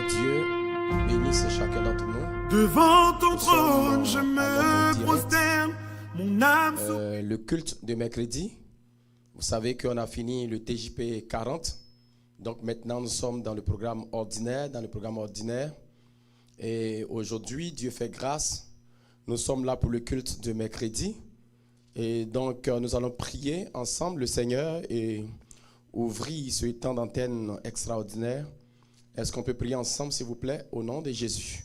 Dieu bénisse chacun d'entre nous. Devant ton trône, je me prosterne, mon âme le culte de mercredi. Vous savez qu'on a fini le TJP 40. Donc maintenant, nous sommes dans le programme ordinaire, Et aujourd'hui, Dieu fait grâce. Nous sommes là pour le culte de mercredi. Et donc, nous allons prier ensemble le Seigneur et ouvrir ce temps d'antenne extraordinaire. Est-ce qu'on peut prier ensemble, s'il vous plaît, au nom de Jésus?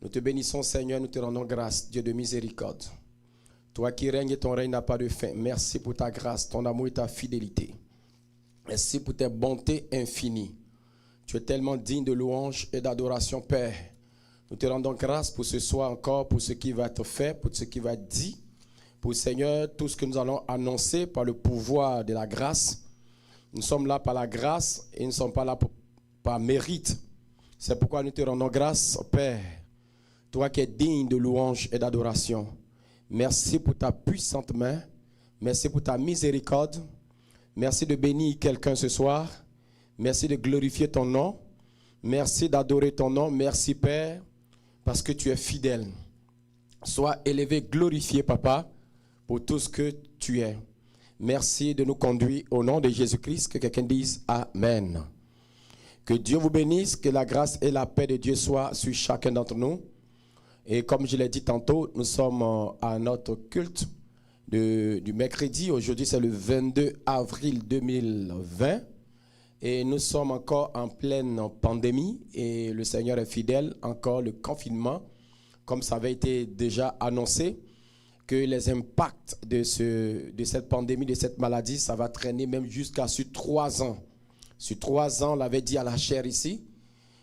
Nous te bénissons, Seigneur, nous te rendons grâce, Dieu de miséricorde. Toi qui règnes et ton règne n'a pas de fin. Merci pour ta grâce, ton amour et ta fidélité. Merci pour tes bontés infinies. Tu es tellement digne de louange et d'adoration, Père. Nous te rendons grâce pour ce soir encore, pour ce qui va être fait, pour ce qui va être dit. Pour, Seigneur, tout ce que nous allons annoncer par le pouvoir de la grâce. Nous sommes là par la grâce et nous ne sommes pas là par mérite. C'est pourquoi nous te rendons grâce, Père. Toi qui es digne de louange et d'adoration. Merci pour ta puissante main. Merci pour ta miséricorde. Merci de bénir quelqu'un ce soir. Merci de glorifier ton nom. Merci d'adorer ton nom. Merci, Père, parce que tu es fidèle. Sois élevé, glorifié, Papa, pour tout ce que tu es. Merci de nous conduire au nom de Jésus-Christ. Que quelqu'un dise Amen. Que Dieu vous bénisse, que la grâce et la paix de Dieu soient sur chacun d'entre nous. Et comme je l'ai dit tantôt, nous sommes à notre culte du mercredi. Aujourd'hui, c'est le 22 avril 2020. Et nous sommes encore en pleine pandémie. Et le Seigneur est fidèle. Encore le confinement, comme ça avait été déjà annoncé, que les impacts de cette pandémie, de cette maladie, ça va traîner même jusqu'à sur 3 ans. Sur 3 ans, on l'avait dit à la chaire ici.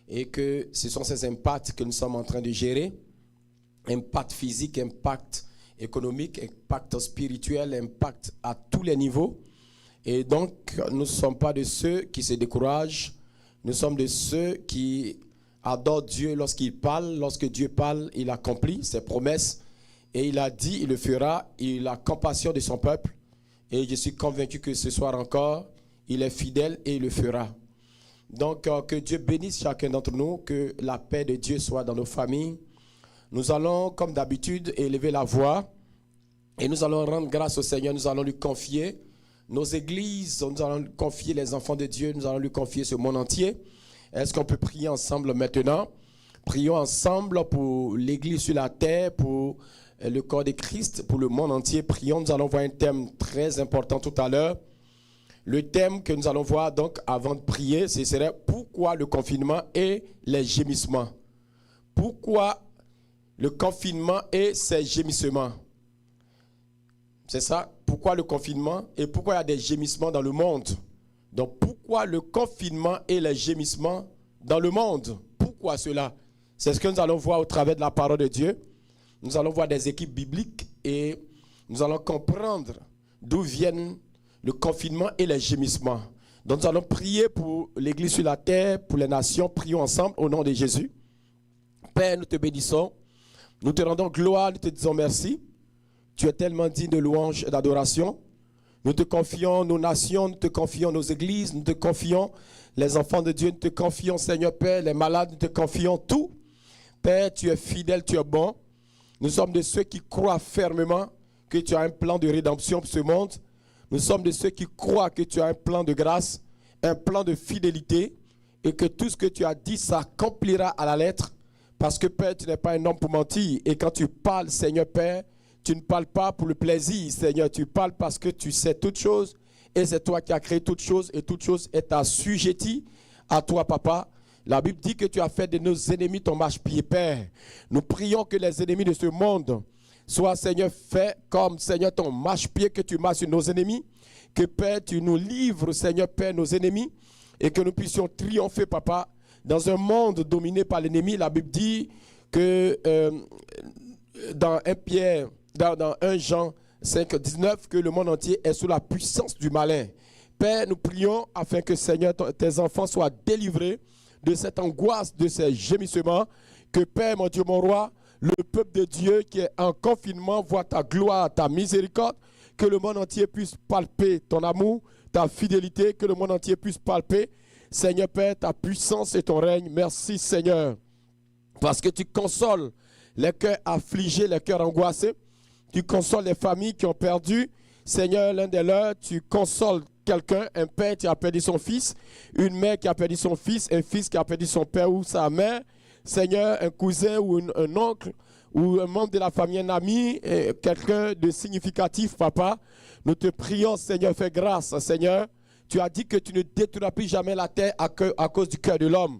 Et que ce sont ces impacts que nous sommes en train de gérer. Impact physique, impact économique, impact spirituel, impact à tous les niveaux. Et donc, nous ne sommes pas de ceux qui se découragent. Nous sommes de ceux qui adorent Dieu lorsqu'il parle. Lorsque Dieu parle, il accomplit ses promesses. Et il a dit, il le fera. Il a compassion de son peuple. Et je suis convaincu que ce soir encore, il est fidèle et il le fera. Donc, que Dieu bénisse chacun d'entre nous. Que la paix de Dieu soit dans nos familles. Nous allons, comme d'habitude, élever la voix et nous allons rendre grâce au Seigneur. Nous allons lui confier nos églises, nous allons lui confier les enfants de Dieu, nous allons lui confier ce monde entier. Est-ce qu'on peut prier ensemble maintenant? Prions ensemble pour l'église sur la terre, pour le corps de Christ, pour le monde entier. Prions, nous allons voir un thème très important tout à l'heure. Le thème que nous allons voir donc avant de prier, ce serait pourquoi le confinement et les gémissements. Pourquoi le confinement et ses gémissements. C'est ça. Pourquoi le confinement et pourquoi il y a des gémissements dans le monde. Donc pourquoi le confinement et les gémissements dans le monde. Pourquoi cela? C'est ce que nous allons voir au travers de la parole de Dieu. Nous allons voir des équipes bibliques et nous allons comprendre d'où viennent le confinement et les gémissements. Donc nous allons prier pour l'église sur la terre, pour les nations. Prions ensemble au nom de Jésus. Père, nous te bénissons. Nous te rendons gloire, nous te disons merci. Tu es tellement digne de louange et d'adoration. Nous te confions nos nations, nous te confions nos églises, nous te confions les enfants de Dieu, nous te confions, Seigneur Père, les malades, nous te confions tout. Père, tu es fidèle, tu es bon. Nous sommes de ceux qui croient fermement que tu as un plan de rédemption pour ce monde. Nous sommes de ceux qui croient que tu as un plan de grâce, un plan de fidélité et que tout ce que tu as dit s'accomplira à la lettre. Parce que Père, tu n'es pas un homme pour mentir. Et quand tu parles, Seigneur Père, tu ne parles pas pour le plaisir, Seigneur. Tu parles parce que tu sais toutes choses. Et c'est toi qui as créé toutes choses. Et toute chose est assujettie à toi, Papa. La Bible dit que tu as fait de nos ennemis ton marchepied, Père. Nous prions que les ennemis de ce monde soient, Seigneur, faits comme, Seigneur, ton marchepied que tu marches sur nos ennemis. Que, Père, tu nous livres, Seigneur, Père, nos ennemis. Et que nous puissions triompher, Papa. Dans un monde dominé par l'ennemi, la Bible dit que dans 1 Jean 5, 19, que le monde entier est sous la puissance du malin. Père, nous prions afin que, Seigneur, tes enfants soient délivrés de cette angoisse, de ces gémissements. Que, Père, mon Dieu, mon roi, le peuple de Dieu qui est en confinement voit ta gloire, ta miséricorde. Que le monde entier puisse palper ton amour, ta fidélité. Que le monde entier puisse palper Seigneur Père, ta puissance et ton règne. Merci Seigneur, parce que tu consoles les cœurs affligés, les cœurs angoissés. Tu consoles les familles qui ont perdu, Seigneur, l'un des leurs. Tu consoles quelqu'un, un père qui a perdu son fils, une mère qui a perdu son fils, un fils qui a perdu son père ou sa mère. Seigneur, un cousin ou un oncle ou un membre de la famille, un ami, quelqu'un de significatif, Papa. Nous te prions, Seigneur, fais grâce, Seigneur. Tu as dit que tu ne détruiras plus jamais la terre à cause du cœur de l'homme.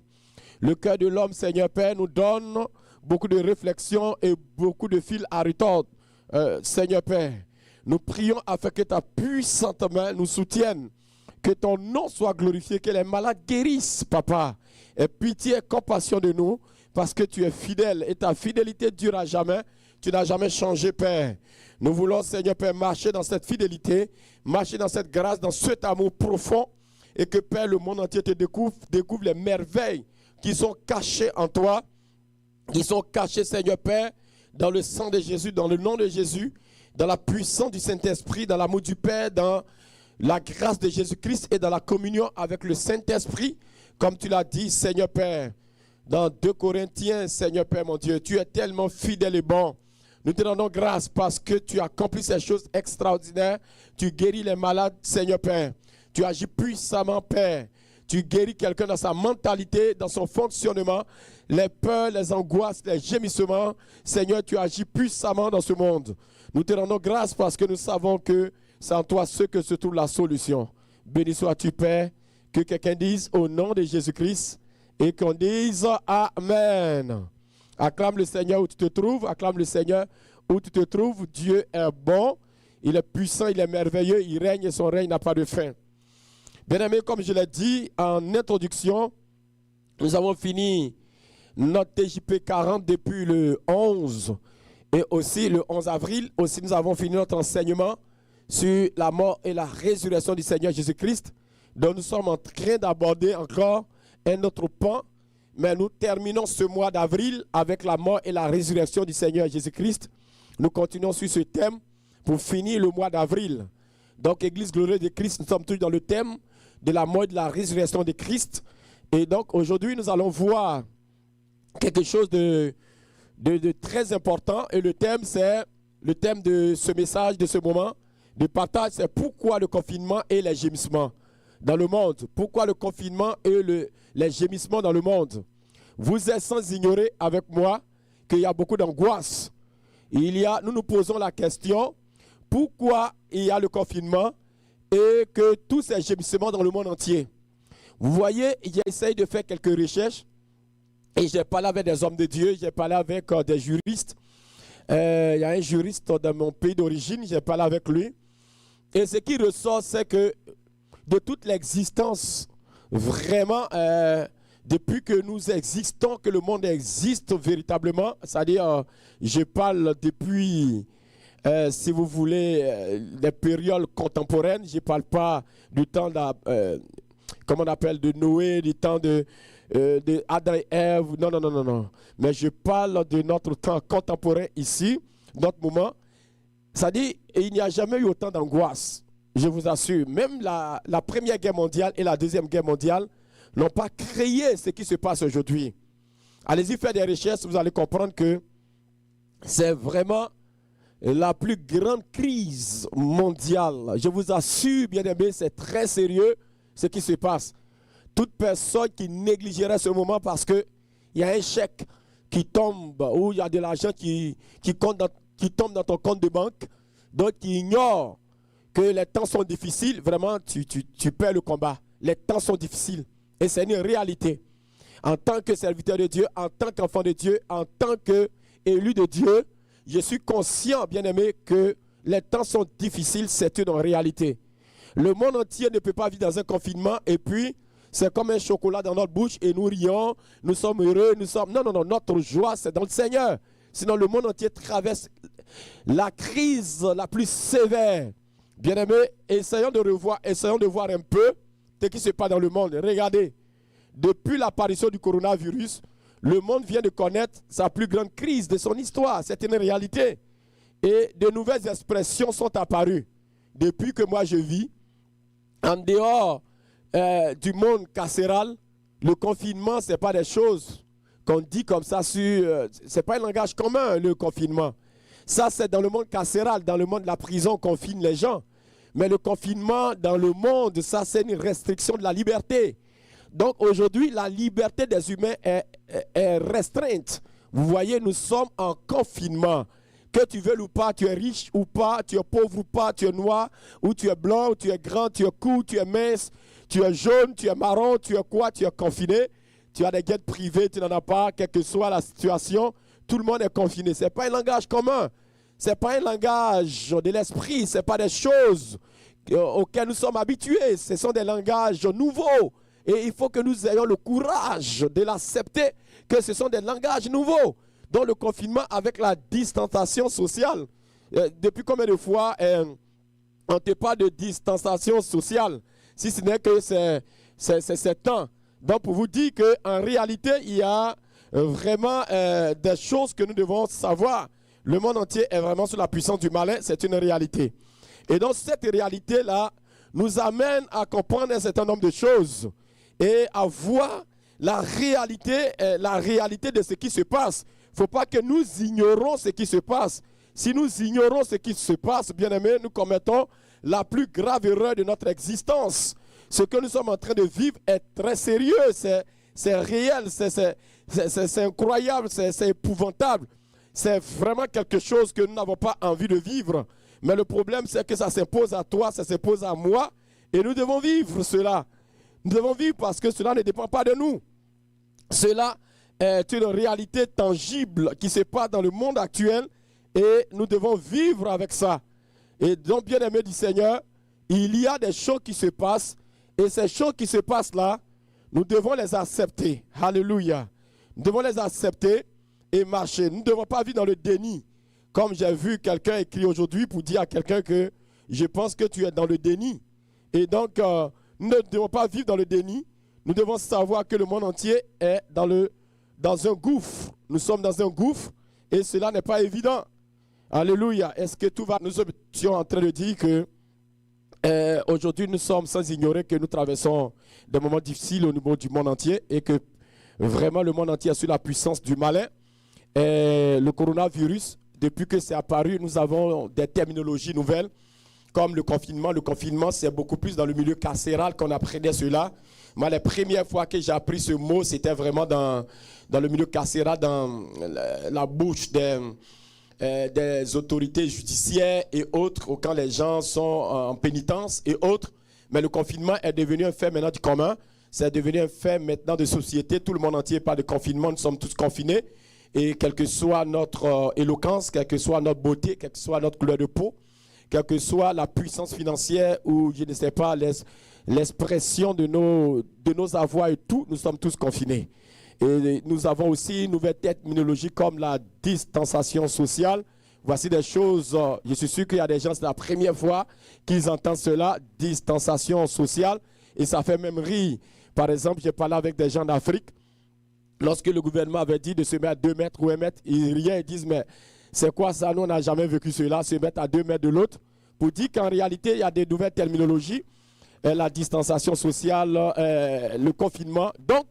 Le cœur de l'homme, Seigneur Père, nous donne beaucoup de réflexions et beaucoup de fils à retordre. Seigneur Père, nous prions afin que ta puissante main nous soutienne, que ton nom soit glorifié, que les malades guérissent, Papa. Aie pitié et compassion de nous, parce que tu es fidèle et ta fidélité dure à jamais. Tu n'as jamais changé, Père. Nous voulons, Seigneur Père, marcher dans cette fidélité, marcher dans cette grâce, dans cet amour profond, et que, Père, le monde entier te découvre les merveilles qui sont cachées en toi, qui sont cachées, Seigneur Père, dans le sang de Jésus, dans le nom de Jésus, dans la puissance du Saint-Esprit, dans l'amour du Père, dans la grâce de Jésus-Christ et dans la communion avec le Saint-Esprit, comme tu l'as dit, Seigneur Père, dans 2 Corinthiens, Seigneur Père, mon Dieu, tu es tellement fidèle et bon. Nous te rendons grâce parce que tu accomplis ces choses extraordinaires. Tu guéris les malades, Seigneur Père. Tu agis puissamment, Père. Tu guéris quelqu'un dans sa mentalité, dans son fonctionnement, les peurs, les angoisses, les gémissements. Seigneur, tu agis puissamment dans ce monde. Nous te rendons grâce parce que nous savons que c'est en toi ce que se trouve la solution. Béni sois-tu, Père. Que quelqu'un dise au nom de Jésus-Christ et qu'on dise Amen. Acclame le Seigneur où tu te trouves. Acclame le Seigneur où tu te trouves. Dieu est bon. Il est puissant, il est merveilleux. Il règne et son règne n'a pas de fin. Bien-aimés, comme je l'ai dit en introduction, nous avons fini notre TJP 40 depuis le 11 et aussi le 11 avril. Aussi, nous avons fini notre enseignement sur la mort et la résurrection du Seigneur Jésus-Christ. Donc, nous sommes en train d'aborder encore un autre pan. Mais nous terminons ce mois d'avril avec la mort et la résurrection du Seigneur Jésus-Christ. Nous continuons sur ce thème pour finir le mois d'avril. Donc, Église glorieuse de Christ, nous sommes tous dans le thème de la mort et de la résurrection de Christ. Et donc, aujourd'hui, nous allons voir quelque chose de très important. Et le thème, c'est le thème de ce message, de ce moment de partage, c'est pourquoi le confinement et les gémissements dans le monde. Pourquoi le confinement et les gémissements dans le monde. Vous êtes sans ignorer avec moi qu'il y a beaucoup d'angoisse. Nous nous posons la question, pourquoi il y a le confinement et que tous ces gémissements dans le monde entier. Vous voyez, j'essaye de faire quelques recherches et j'ai parlé avec des hommes de Dieu, j'ai parlé avec des juristes. Il y a un juriste dans mon pays d'origine, j'ai parlé avec lui. Et ce qui ressort, c'est que de toute l'existence, vraiment, depuis que nous existons, que le monde existe véritablement, c'est-à-dire, je parle depuis, si vous voulez, des périodes contemporaines, je ne parle pas du temps, comment on appelle, de Noé, du temps de Adam et Ève, non. Mais je parle de notre temps contemporain ici, notre moment. C'est-à-dire, il n'y a jamais eu autant d'angoisse. Je vous assure, même la Première Guerre mondiale et la Deuxième Guerre mondiale n'ont pas créé ce qui se passe aujourd'hui. Allez-y faire des recherches, vous allez comprendre que c'est vraiment la plus grande crise mondiale. Je vous assure, bien aimé, c'est très sérieux ce qui se passe. Toute personne qui négligerait ce moment parce qu'il y a un chèque qui tombe ou il y a de l'argent qui tombe dans ton compte de banque, donc qui ignore que les temps sont difficiles, vraiment, tu perds le combat. Les temps sont difficiles. Et c'est une réalité. En tant que serviteur de Dieu, en tant qu'enfant de Dieu, en tant qu'élu de Dieu, je suis conscient, bien aimé, que les temps sont difficiles, c'est une réalité. Le monde entier ne peut pas vivre dans un confinement et puis c'est comme un chocolat dans notre bouche et nous rions, nous sommes heureux, nous sommes... Non, notre joie, c'est dans le Seigneur. Sinon, le monde entier traverse la crise la plus sévère. Bien-aimés, essayons de voir un peu ce qui se passe dans le monde. Regardez, depuis l'apparition du coronavirus, le monde vient de connaître sa plus grande crise de son histoire. C'est une réalité. Et de nouvelles expressions sont apparues. Depuis que moi je vis, en dehors du monde carcéral, le confinement, ce n'est pas des choses qu'on dit comme ça ce n'est pas un langage commun, le confinement. Ça, c'est dans le monde carcéral, dans le monde de la prison, on confine les gens. Mais le confinement dans le monde, ça, c'est une restriction de la liberté. Donc aujourd'hui, la liberté des humains est restreinte. Vous voyez, nous sommes en confinement. Que tu veuilles ou pas, tu es riche ou pas, tu es pauvre ou pas, tu es noir, ou tu es blanc, ou tu es grand, tu es court, tu es mince, tu es jaune, tu es marron, tu es quoi, tu es confiné. Tu as des guettes privées, tu n'en as pas, quelle que soit la situation, tout le monde est confiné. Ce n'est pas un langage commun, ce n'est pas un langage de l'esprit, ce n'est pas des choses auxquelles nous sommes habitués, ce sont des langages nouveaux. Et il faut que nous ayons le courage de l'accepter, que ce sont des langages nouveaux. Dans le confinement avec la distanciation sociale. Depuis combien de fois on ne parle de distanciation sociale, si ce n'est que c'est temps. Donc pour vous dire qu'en réalité, il y a vraiment des choses que nous devons savoir. Le monde entier est vraiment sous la puissance du malin, c'est une réalité. Et donc cette réalité-là nous amène à comprendre un certain nombre de choses et à voir la réalité de ce qui se passe. Il ne faut pas que nous ignorons ce qui se passe. Si nous ignorons ce qui se passe, bien aimés, nous commettons la plus grave erreur de notre existence. Ce que nous sommes en train de vivre est très sérieux, c'est réel, c'est incroyable, c'est épouvantable. C'est vraiment quelque chose que nous n'avons pas envie de vivre. Mais le problème, c'est que ça s'impose à toi, ça s'impose à moi, et nous devons vivre cela. Nous devons vivre parce que cela ne dépend pas de nous. Cela est une réalité tangible qui se passe dans le monde actuel et nous devons vivre avec ça. Et donc, bien aimé du Seigneur, il y a des choses qui se passent et ces choses qui se passent là, nous devons les accepter. Alléluia. Nous devons les accepter et marcher. Nous ne devons pas vivre dans le déni. Comme j'ai vu quelqu'un écrire aujourd'hui pour dire à quelqu'un que je pense que tu es dans le déni. Et donc, nous ne devons pas vivre dans le déni. Nous devons savoir que le monde entier est dans un gouffre. Nous sommes dans un gouffre et cela n'est pas évident. Alléluia. Est-ce que tout va? Nous sommes en train de dire que aujourd'hui nous sommes sans ignorer que nous traversons des moments difficiles au niveau du monde entier et que vraiment le monde entier est sous la puissance du malin. Et le coronavirus, depuis que c'est apparu, nous avons des terminologies nouvelles comme le confinement. Le confinement, c'est beaucoup plus dans le milieu carcéral qu'on apprenait cela. Moi, la première fois que j'ai appris ce mot, c'était vraiment dans le milieu carcéral, dans la bouche des autorités judiciaires et autres, quand les gens sont en pénitence et autres. Mais le confinement est devenu un fait maintenant du commun. C'est devenu un fait maintenant de société. Tout le monde entier parle de confinement. Nous sommes tous confinés. Et quelle que soit notre éloquence, quelle que soit notre beauté, quelle que soit notre couleur de peau, quelle que soit la puissance financière ou, je ne sais pas, l'expression de nos avoirs et tout, nous sommes tous confinés. Et nous avons aussi une nouvelle terminologie comme la distanciation sociale. Voici des choses, je suis sûr qu'il y a des gens, c'est la première fois qu'ils entendent cela, distanciation sociale, et ça fait même rire. Par exemple, j'ai parlé avec des gens d'Afrique, lorsque le gouvernement avait dit de se mettre à 2 mètres ou 1 mètre, ils riaient et disent, mais c'est quoi ça? Nous, on n'a jamais vécu cela, se mettre à 2 mètres de l'autre. Pour dire qu'en réalité, il y a des nouvelles terminologies, la distanciation sociale, le confinement. Donc,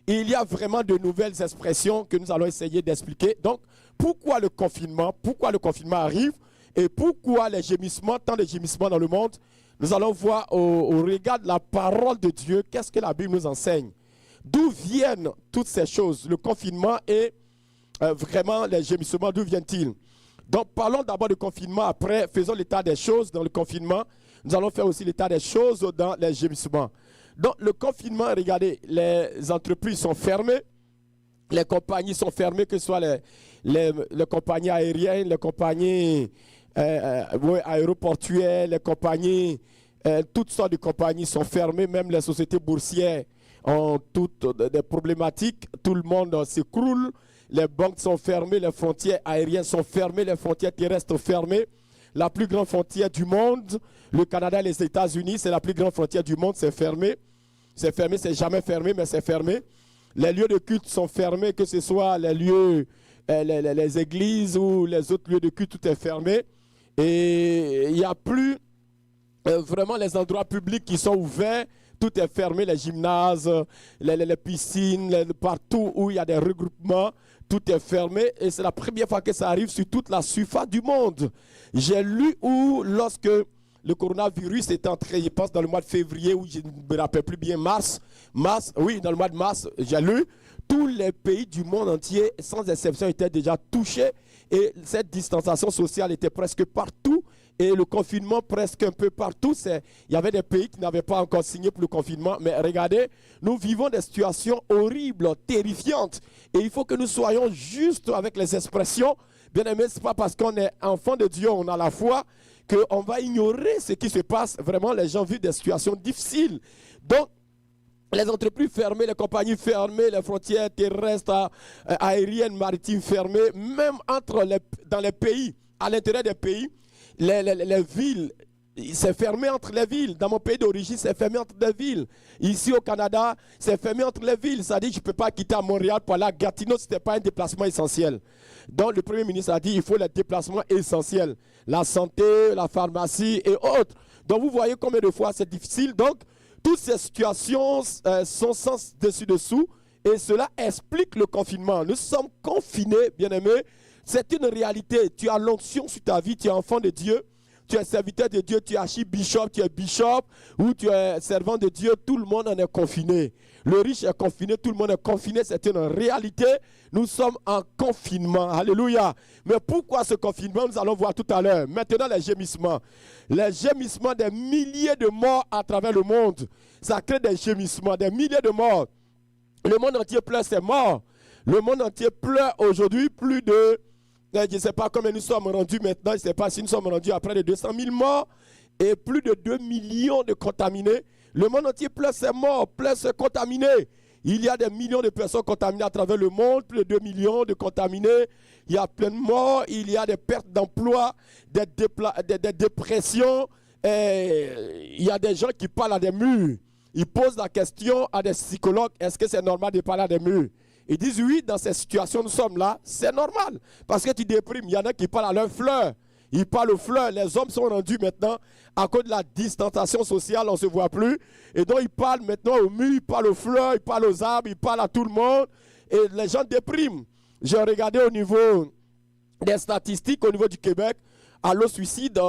il y a vraiment de nouvelles expressions que nous allons essayer d'expliquer. Donc, pourquoi le confinement arrive et pourquoi les gémissements, tant de gémissements dans le monde, nous allons voir au regard de la parole de Dieu, qu'est-ce que la Bible nous enseigne. D'où viennent toutes ces choses? Le confinement et vraiment les gémissements, d'où viennent-ils? Donc, parlons d'abord du confinement, après faisons l'état des choses dans le confinement. Nous allons faire aussi l'état des choses dans les gémissements. Donc, le confinement, regardez, les entreprises sont fermées, les compagnies sont fermées, que ce soit les compagnies aériennes, les compagnies aéroportuaires, les compagnies, toutes sortes de compagnies sont fermées, même les sociétés boursières ont toutes des problématiques, tout le monde s'écroule, les banques sont fermées, les frontières aériennes sont fermées, les frontières terrestres sont fermées. La plus grande frontière du monde, le Canada et les États-Unis, c'est la plus grande frontière du monde, c'est fermé. C'est fermé, c'est jamais fermé, mais c'est fermé. Les lieux de culte sont fermés, que ce soit les lieux, les églises ou les autres lieux de culte, tout est fermé. Et il n'y a plus vraiment les endroits publics qui sont ouverts tout est fermé, les gymnases, les piscines, partout où il y a des regroupements, tout est fermé et c'est la première fois que ça arrive sur toute la surface du monde. J'ai lu où lorsque le coronavirus est entré, je pense dans le mois de février, ou je ne me rappelle plus bien, mars, oui, dans le mois de mars, j'ai lu, tous les pays du monde entier, sans exception, étaient déjà touchés et cette distanciation sociale était presque partout et le confinement presque un peu partout. Il y avait des pays qui n'avaient pas encore signé pour le confinement, mais regardez, nous vivons des situations horribles, terrifiantes et il faut que nous soyons justes avec les expressions. Bien aimé, ce n'est pas parce qu'on est enfant de Dieu, on a la foi, qu'on va ignorer ce qui se passe. Vraiment, les gens vivent des situations difficiles. Donc, les entreprises fermées, les compagnies fermées, les frontières terrestres, aériennes, maritimes fermées, même dans les pays, à l'intérieur des pays, les villes, c'est fermé entre les villes. Dans mon pays d'origine, c'est fermé entre les villes. Ici au Canada, c'est fermé entre les villes. Ça dit que je ne peux pas quitter à Montréal pour aller à Gatineau, ce n'était pas un déplacement essentiel. Donc le Premier ministre a dit qu'il faut les déplacements essentiels. La santé, la pharmacie et autres. Donc vous voyez combien de fois c'est difficile. Donc toutes ces situations sont sans dessus-dessous et cela explique le confinement. Nous sommes confinés, bien-aimés. C'est une réalité. Tu as l'onction sur ta vie, tu es enfant de Dieu. Tu es serviteur de Dieu, tu es archibishop, tu es bishop, ou tu es servant de Dieu, tout le monde en est confiné. Le riche est confiné, tout le monde est confiné, c'est une réalité. Nous sommes en confinement, alléluia. Mais pourquoi ce confinement? Nous allons voir tout à l'heure. Maintenant, les gémissements des milliers de morts à travers le monde. Ça crée des gémissements, des milliers de morts. Le monde entier pleure ses morts. Le monde entier pleure aujourd'hui plus de... Je ne sais pas combien nous sommes rendus maintenant, je ne sais pas si nous sommes rendus à près de 200 000 morts et plus de 2 millions de contaminés. Le monde entier pleure ses morts, pleure ses contaminés. Il y a des millions de personnes contaminées à travers le monde, plus de 2 millions de contaminés. Il y a plein de morts, il y a des pertes d'emploi, des dépressions. Il y a des gens qui parlent à des murs. Ils posent la question à des psychologues, est-ce que c'est normal de parler à des murs? Ils disent oui, dans ces situations, nous sommes là, c'est normal. Parce que tu déprimes, il y en a qui parlent à leurs fleurs. Ils parlent aux fleurs. Les hommes sont rendus maintenant, à cause de la distanciation sociale, on ne se voit plus. Et donc ils parlent maintenant aux murs, ils parlent aux fleurs, ils parlent aux arbres, ils parlent à tout le monde. Et les gens dépriment. J'ai regardé au niveau des statistiques, au niveau du Québec, le suicide,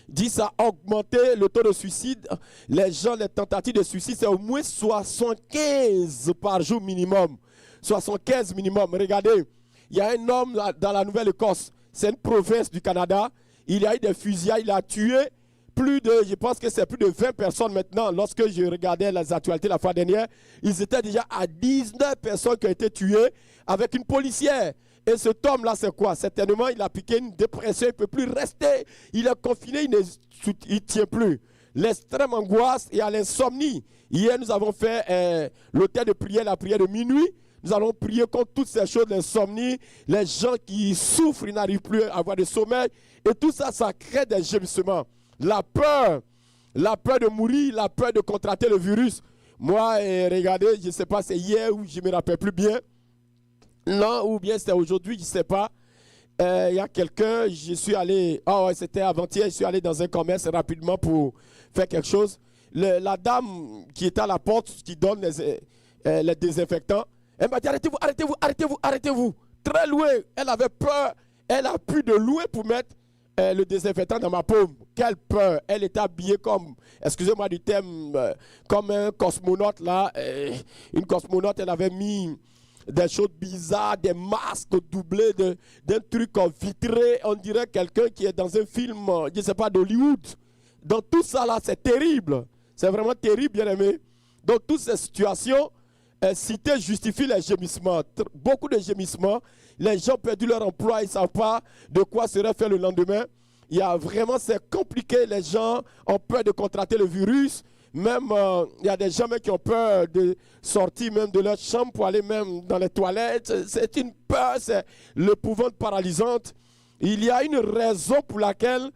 dit ça a augmenté le taux de suicide. Les tentatives de suicide, c'est au moins 75 par jour minimum. 75 minimum. Regardez, il y a un homme dans la Nouvelle-Écosse, c'est une province du Canada, il y a eu des fusillades, il a tué je pense que c'est plus de 20 personnes maintenant. Lorsque je regardais les actualités la fois dernière, ils étaient déjà à 19 personnes qui ont été tuées avec une policière. Et cet homme-là, c'est quoi? Certainement, il a piqué une dépression, il ne peut plus rester. Il est confiné, il ne tient plus. L'extrême angoisse et à l'insomnie. Hier, nous avons fait l'hôtel de prière, la prière de minuit. Nous allons prier contre toutes ces choses, l'insomnie, les gens qui souffrent, ils n'arrivent plus à avoir de sommeil. Et tout ça, ça crée des gémissements. La peur de mourir, la peur de contracter le virus. Moi, regardez, je ne sais pas, c'est hier ou je ne me rappelle plus bien. Non, ou bien c'était aujourd'hui, je ne sais pas. Il y a quelqu'un, je suis allé, c'était avant-hier, je suis allé dans un commerce rapidement pour faire quelque chose. La dame qui était à la porte, qui donne les désinfectants, elle m'a dit arrêtez-vous. Très loin, elle avait peur, elle a pu de loin pour mettre le désinfectant dans ma paume. Quelle peur. Elle était habillée comme, excusez-moi du terme, comme un cosmonaute là. Une cosmonaute, elle avait mis des choses bizarres, des masques doublés d'un truc vitré. On dirait quelqu'un qui est dans un film, je ne sais pas, d'Hollywood. Donc tout ça là, c'est terrible. C'est vraiment terrible, bien aimé. Donc toutes ces situations citées justifient les gémissements. Beaucoup de gémissements. Les gens ont perdu leur emploi, ils ne savent pas de quoi serait fait le lendemain. Il y a vraiment, c'est compliqué. Les gens ont peur de contracter le virus. Même, il y a des gens qui ont peur de sortir même de leur chambre pour aller même dans les toilettes. C'est une peur, c'est l'épouvante paralysante. Il y a une raison pour laquelle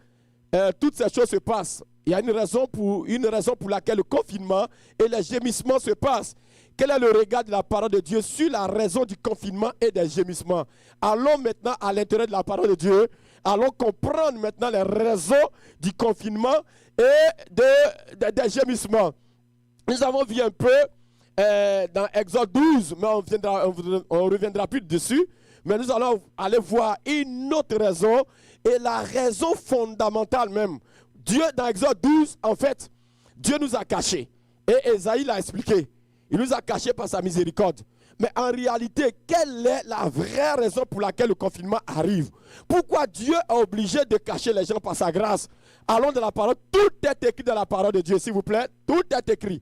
toutes ces choses se passent. Il y a une raison pour laquelle le confinement et les gémissements se passent. Quel est le regard de la parole de Dieu sur la raison du confinement et des gémissements? Allons maintenant à l'intérieur de la parole de Dieu. Allons comprendre maintenant les raisons du confinement et des gémissements. Nous avons vu un peu dans Exode 12, mais on ne reviendra plus dessus. Mais nous allons aller voir une autre raison, et la raison fondamentale même. Dieu, dans Exode 12, en fait, Dieu nous a cachés. Et Esaïe l'a expliqué. Il nous a cachés par sa miséricorde. Mais en réalité, quelle est la vraie raison pour laquelle le confinement arrive? Pourquoi Dieu est obligé de cacher les gens par sa grâce? Allons de la parole. Tout est écrit dans la parole de Dieu, s'il vous plaît. Tout est écrit.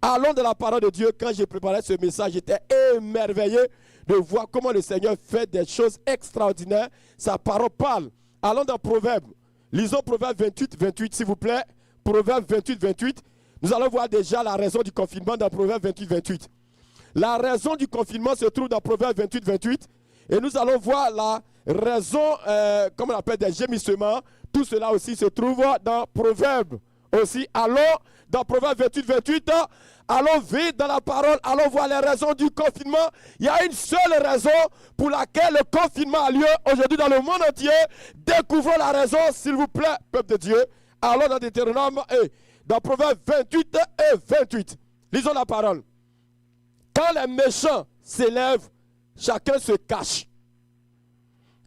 Allons de la parole de Dieu. Quand j'ai préparé ce message, j'étais émerveillé de voir comment le Seigneur fait des choses extraordinaires. Sa parole parle. Allons dans Proverbes. Lisons Proverbes 28, 28, s'il vous plaît. Proverbes 28, 28. Nous allons voir déjà la raison du confinement dans Proverbes 28, 28. La raison du confinement se trouve dans Proverbes 28, 28. Et nous allons voir la raison, comme on appelle des gémissements. Tout cela aussi se trouve dans Proverbes aussi. Allons dans Proverbes 28, 28. Allons vite dans la parole. Allons voir les raisons du confinement. Il y a une seule raison pour laquelle le confinement a lieu aujourd'hui dans le monde entier. Découvrons la raison, s'il vous plaît, peuple de Dieu. Allons dans Deutéronome et dans Proverbes 28 et 28. Lisons la parole. Quand les méchants s'élèvent, chacun se cache.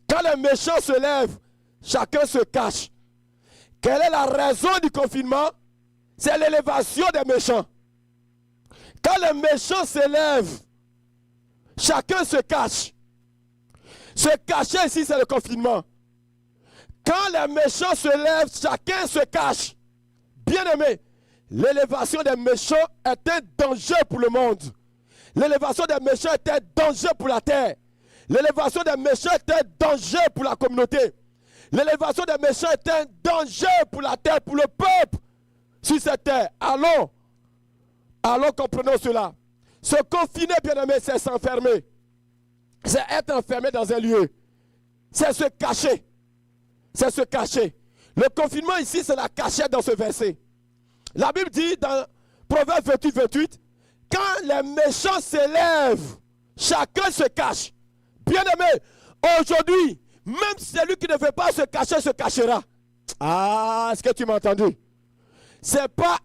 Quand les méchants se lèvent, chacun se cache. Quelle est la raison du confinement? C'est l'élévation des méchants. Quand les méchants s'élèvent, chacun se cache. Se cacher ici, c'est le confinement. Quand les méchants se lèvent, chacun se cache. Bien-aimé, l'élévation des méchants est un danger pour le monde. L'élévation des méchants est un danger pour la terre. L'élévation des méchants est un danger pour la communauté. L'élévation des méchants est un danger pour la terre, pour le peuple sur cette terre. Allons, comprenons cela. Se confiner, bien-aimé, c'est s'enfermer. C'est être enfermé dans un lieu. C'est se cacher. C'est se cacher. Le confinement ici, c'est la cachette dans ce verset. La Bible dit dans Proverbes 28, 28, quand les méchants s'élèvent, chacun se cache. Bien-aimé, aujourd'hui, même celui qui ne veut pas se cacher, se cachera. Ah, est-ce que tu m'as entendu? Ce n'est pas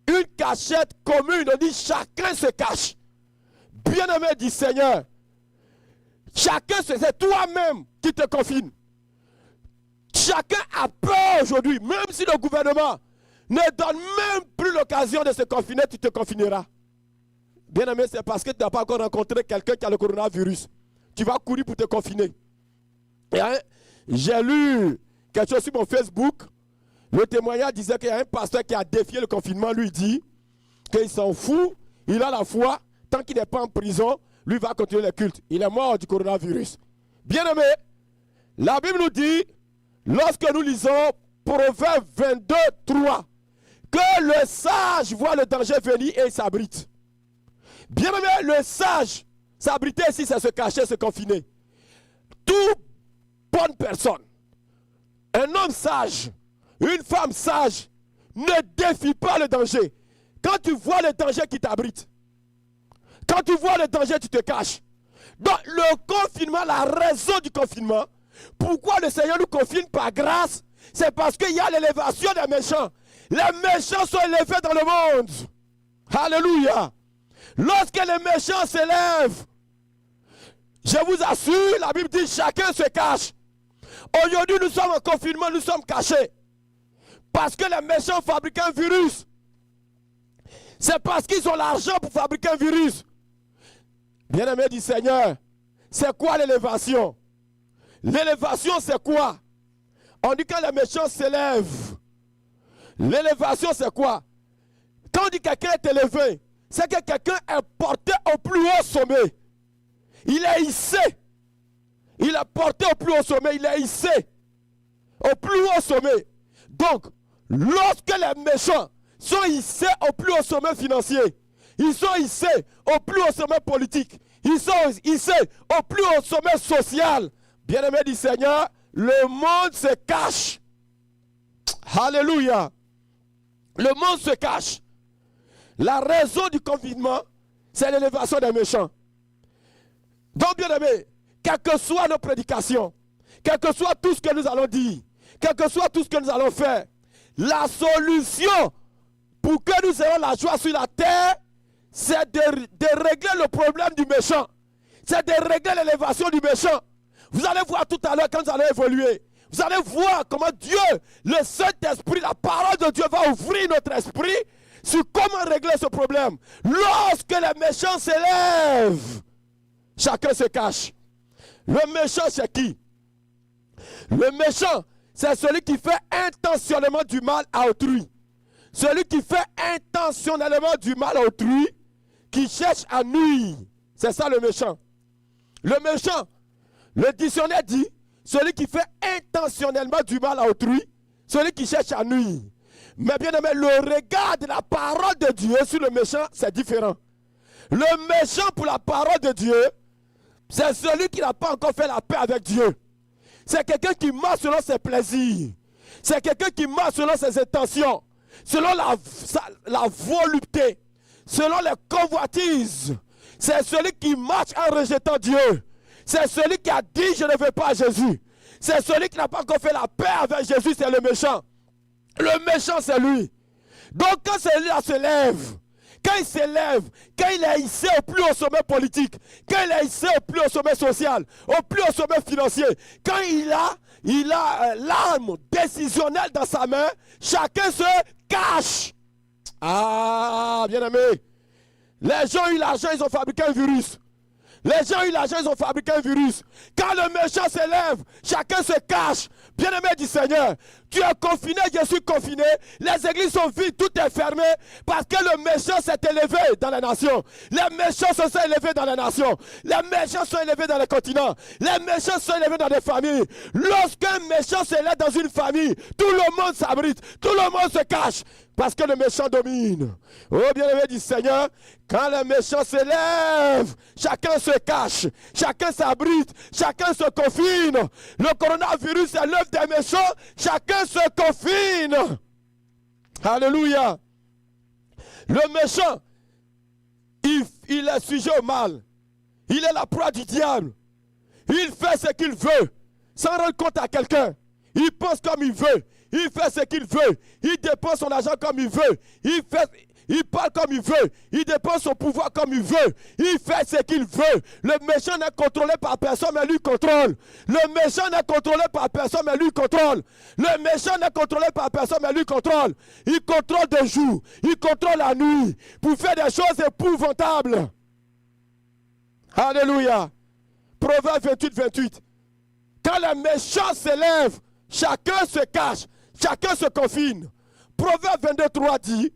une cachette commune, on dit chacun se cache. Bien-aimé du Seigneur, chacun, c'est toi-même qui te confine. Chacun a peur aujourd'hui, même si le gouvernement ne donne même plus l'occasion de se confiner, tu te confineras. Bien-aimé, c'est parce que tu n'as pas encore rencontré quelqu'un qui a le coronavirus. Tu vas courir pour te confiner. J'ai lu quelque chose sur mon Facebook. Le témoignage disait qu'il y a un pasteur qui a défié le confinement. Lui dit qu'il s'en fout. Il a la foi. Tant qu'il n'est pas en prison, lui va continuer le culte. Il est mort du coronavirus. Bien-aimé, la Bible nous dit, lorsque nous lisons Proverbes 22, 3, que le sage voit le danger venir et il s'abrite. Bien-aimé, le sage, s'abriter ici, c'est se cacher, se confiner. Toute bonne personne, un homme sage, une femme sage, ne défie pas le danger. Quand tu vois le danger qui t'abrite, quand tu vois le danger, tu te caches. Donc, le confinement, la raison du confinement, pourquoi le Seigneur nous confine par grâce, c'est parce qu'il y a l'élévation des méchants. Les méchants sont élevés dans le monde. Alléluia. Lorsque les méchants s'élèvent, je vous assure, la Bible dit chacun se cache. Aujourd'hui, nous sommes en confinement, nous sommes cachés. Parce que les méchants fabriquent un virus. C'est parce qu'ils ont l'argent pour fabriquer un virus. Bien-aimé du Seigneur, c'est quoi l'élévation? L'élévation, c'est quoi? On dit que les méchants s'élèvent. L'élévation, c'est quoi? Quand on dit que quelqu'un est élevé, c'est que quelqu'un est porté au plus haut sommet. Il est hissé. Il est porté au plus haut sommet. Il est hissé au plus haut sommet. Donc, lorsque les méchants sont hissés au plus haut sommet financier, ils sont hissés au plus haut sommet politique, ils sont hissés au plus haut sommet social, bien-aimé du Seigneur, le monde se cache. Alléluia. Le monde se cache. La raison du confinement, c'est l'élévation des méchants. Donc, bien-aimé, quelles que soient nos prédications, quel que soit tout ce que nous allons dire, quel que soit tout ce que nous allons faire, la solution pour que nous ayons la joie sur la terre, c'est de régler le problème du méchant. C'est de régler l'élévation du méchant. Vous allez voir tout à l'heure quand vous allez évoluer. Vous allez voir comment Dieu, le Saint-Esprit, la parole de Dieu va ouvrir notre esprit sur comment régler ce problème. Lorsque les méchants s'élèvent, chacun se cache. Le méchant, c'est qui? Le méchant, c'est celui qui fait intentionnellement du mal à autrui. Celui qui fait intentionnellement du mal à autrui, qui cherche à nuire. C'est ça le méchant. Le méchant, le dictionnaire dit, celui qui fait intentionnellement du mal à autrui, celui qui cherche à nuire. Mais bien aimé, le regard de la parole de Dieu sur le méchant, c'est différent. Le méchant pour la parole de Dieu, c'est celui qui n'a pas encore fait la paix avec Dieu. C'est quelqu'un qui marche selon ses plaisirs. C'est quelqu'un qui marche selon ses intentions, selon la volupté, selon les convoitises. C'est celui qui marche en rejetant Dieu. C'est celui qui a dit je ne veux pas à Jésus. C'est celui qui n'a pas encore fait la paix avec Jésus, c'est le méchant. Le méchant, c'est lui. Donc quand celui-là se lève, quand il s'élève, quand il est hissé au plus haut sommet politique, quand il est hissé au plus haut sommet social, au plus haut sommet financier, quand il a l'arme décisionnelle dans sa main, chacun se cache. Ah, bien aimé. Les gens ont eu l'argent, ils ont fabriqué un virus. Les gens ont eu l'argent, ils ont fabriqué un virus. Quand le méchant s'élève, chacun se cache. Bien-aimé du Seigneur, tu es confiné, je suis confiné. Les églises sont vides, tout est fermé. Parce que le méchant s'est élevé dans les nations. Les méchants se sont élevés dans les nations. Les méchants sont élevés dans les continents. Les méchants sont élevés dans des familles. Lorsqu'un méchant s'élève dans une famille, tout le monde s'abrite, tout le monde se cache. Parce que le méchant domine. Oh bien-aimé du Seigneur, quand le méchant s'élève, chacun se cache, chacun s'abrite, chacun se confine. Le coronavirus est l'œuvre des méchants, chacun se confine. Alléluia. Le méchant, il est sujet au mal. Il est la proie du diable. Il fait ce qu'il veut, sans rendre compte à quelqu'un. Il pense comme il veut. Il fait ce qu'il veut. Il dépense son argent comme il veut. Il parle comme il veut. Il dépense son pouvoir comme il veut. Il fait ce qu'il veut. Le méchant n'est contrôlé par personne, mais lui contrôle. Le méchant n'est contrôlé par personne, mais lui contrôle. Le méchant n'est contrôlé par personne, mais lui contrôle. Il contrôle de jour. Il contrôle la nuit. Pour faire des choses épouvantables. Alléluia. Proverbe 28, 28. Quand les méchants s'élèvent, chacun se cache. Chacun se confine. Proverbe 22, 3 dit,